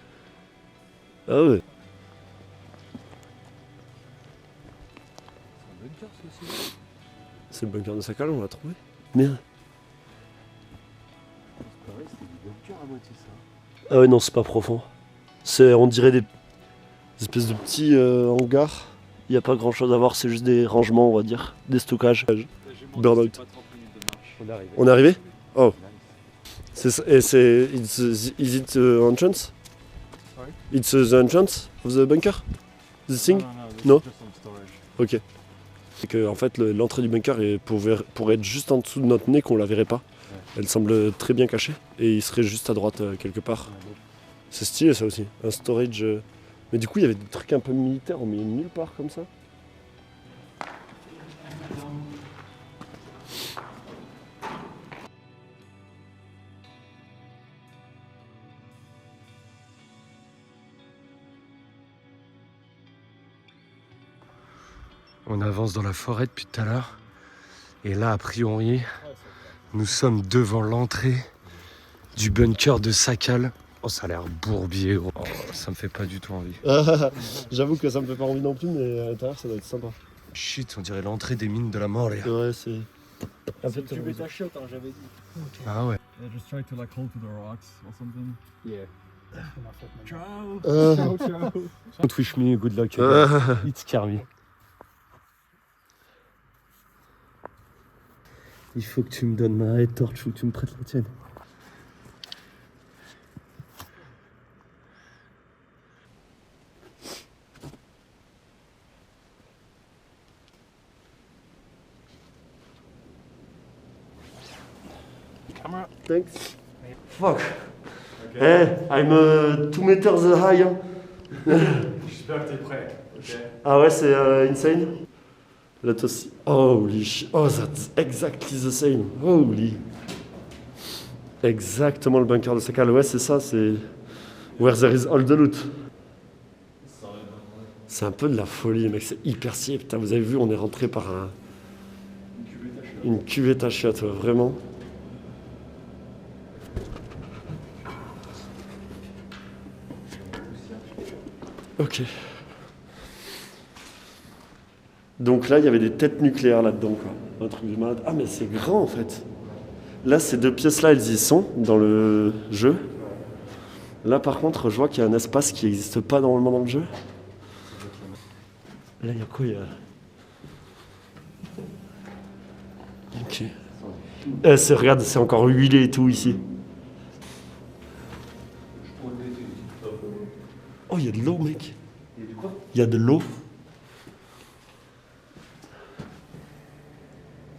Ah ouais. C'est le bunker de Sakal, on l'a trouvé. Merde. Ah ouais, non, c'est pas profond. On dirait des espèces de petits hangars. Il n'y a pas grand chose à voir, c'est juste des rangements, on va dire. Des stockages. Burnout. On est arrivé? Oh. Is it entrance? It's the entrance of the bunker? This thing? No? Ok. C'est que en fait l'entrée du bunker pourrait être juste en dessous de notre nez qu'on la verrait pas. Elle semble très bien cachée et il serait juste à droite quelque part. C'est stylé ça aussi, un storage. Mais du coup il y avait des trucs un peu militaires au milieu de nulle part comme ça. On avance dans la forêt depuis tout à l'heure. Et là, a priori, nous sommes devant l'entrée du bunker de Sakal. Oh, ça a l'air bourbier, gros. Oh, ça me fait pas du tout envie. J'avoue que ça me fait pas envie non plus, mais à l'intérieur ça doit être sympa. Shit, on dirait l'entrée des mines de la mort, les gars. Ouais, c'est. C'est le cube à chiottes, hein, j'avais dit. Ah ouais. Yeah, just try to like hold to the rocks or something. Yeah. Ciao. Ciao, ciao. Don't wish me good luck. It's Carmi. Il faut que tu me donnes ma head torch ou que tu me prêtes la tienne. Thanks. Fuck. Hey, I'm 2 meters high. Hein. J'espère que t'es prêt. Ok. Ah ouais, c'est insane. Let us see. Holy shit. Oh, that's exactly the same. Holy. Exactement le bunker de Sakal. Ouais, c'est ça. C'est where there is all the loot. C'est un peu de la folie, mec. C'est hyper stylé. Putain, vous avez vu, on est rentré par une cuvette à chiottes, ouais, vraiment. Ok. Donc là, il y avait des têtes nucléaires là-dedans, quoi. Un truc de malade. Ah, mais c'est grand, en fait. Là, ces 2 pièces-là, elles y sont, dans le jeu. Là, par contre, je vois qu'il y a un espace qui n'existe pas normalement dans le jeu. Là, il y a quoi? Ok. Regarde, c'est encore huilé et tout, ici. Oh, il y a de l'eau, mec. Il y a de l'eau.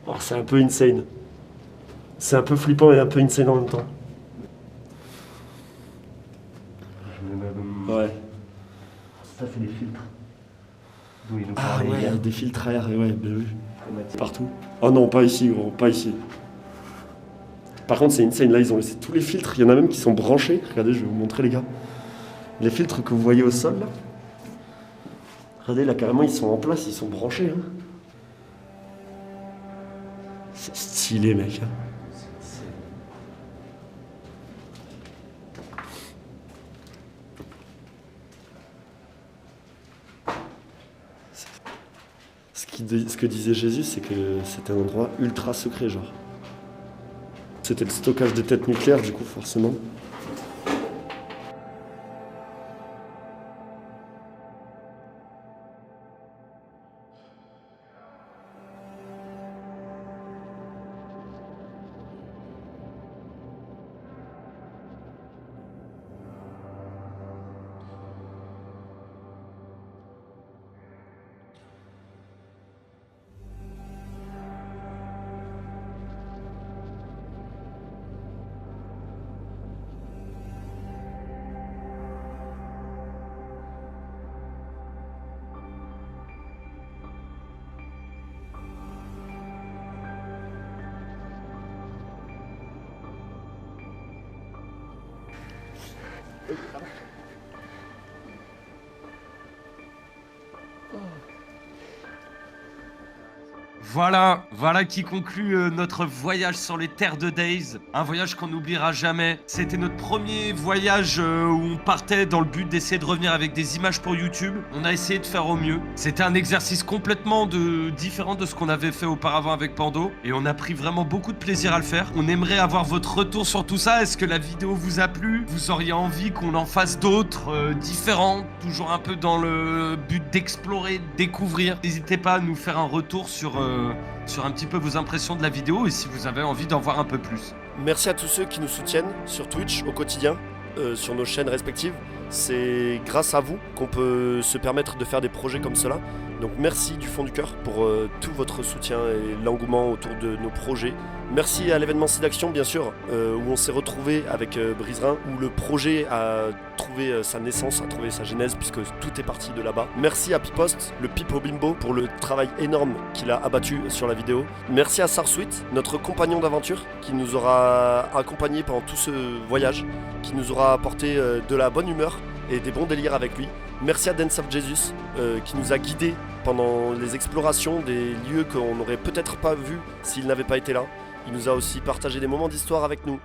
Oh, c'est un peu insane. C'est un peu flippant et un peu insane en même temps. Ouais. Ça, c'est les filtres. D'où il nous parlait hier. Des filtres à air, ouais, partout. Oh non, pas ici, gros, pas ici. Par contre, c'est insane. Là, ils ont laissé tous les filtres. Il y en a même qui sont branchés. Regardez, je vais vous montrer, les gars. Les filtres que vous voyez au sol, là. Regardez, là, carrément, ils sont en place, ils sont branchés. Hein. C'est stylé, mec. Hein. Ce que disait Jésus, c'est que c'était un endroit ultra secret, genre. C'était le stockage des têtes nucléaires, du coup, forcément. Voilà qui conclut notre voyage sur les terres de Daze. Un voyage qu'on n'oubliera jamais. C'était notre premier voyage où on partait dans le but d'essayer de revenir avec des images pour YouTube. On a essayé de faire au mieux. C'était un exercice complètement différent de ce qu'on avait fait auparavant avec Pando. Et on a pris vraiment beaucoup de plaisir à le faire. On aimerait avoir votre retour sur tout ça. Est-ce que la vidéo vous a plu? Vous auriez envie qu'on en fasse d'autres différentes? Toujours un peu dans le but d'explorer, de découvrir. N'hésitez pas à nous faire un retour sur un petit peu vos impressions de la vidéo et si vous avez envie d'en voir un peu plus. Merci à tous ceux qui nous soutiennent sur Twitch au quotidien, sur nos chaînes respectives. C'est grâce à vous qu'on peut se permettre de faire des projets comme cela. Donc merci du fond du cœur pour tout votre soutien et l'engouement autour de nos projets. Merci à l'événement Sidaction bien sûr, où on s'est retrouvé avec Briserin, où le projet a trouvé sa naissance, a trouvé sa genèse, puisque tout est parti de là-bas. Merci à Pipost, le Pipo Bimbo, pour le travail énorme qu'il a abattu sur la vidéo. Merci à Sarsweet, notre compagnon d'aventure, qui nous aura accompagnés pendant tout ce voyage, qui nous aura apporté de la bonne humeur et des bons délires avec lui. Merci à Dance of Jesus qui nous a guidés pendant les explorations des lieux qu'on n'aurait peut-être pas vus s'il n'avait pas été là. Il nous a aussi partagé des moments d'histoire avec nous.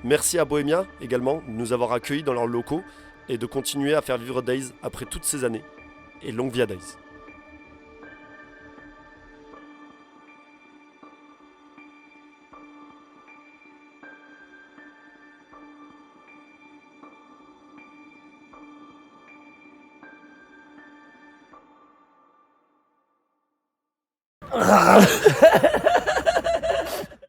Merci à Bohemia également de nous avoir accueillis dans leurs locaux et de continuer à faire vivre Daze après toutes ces années. Et longue vie à Daze.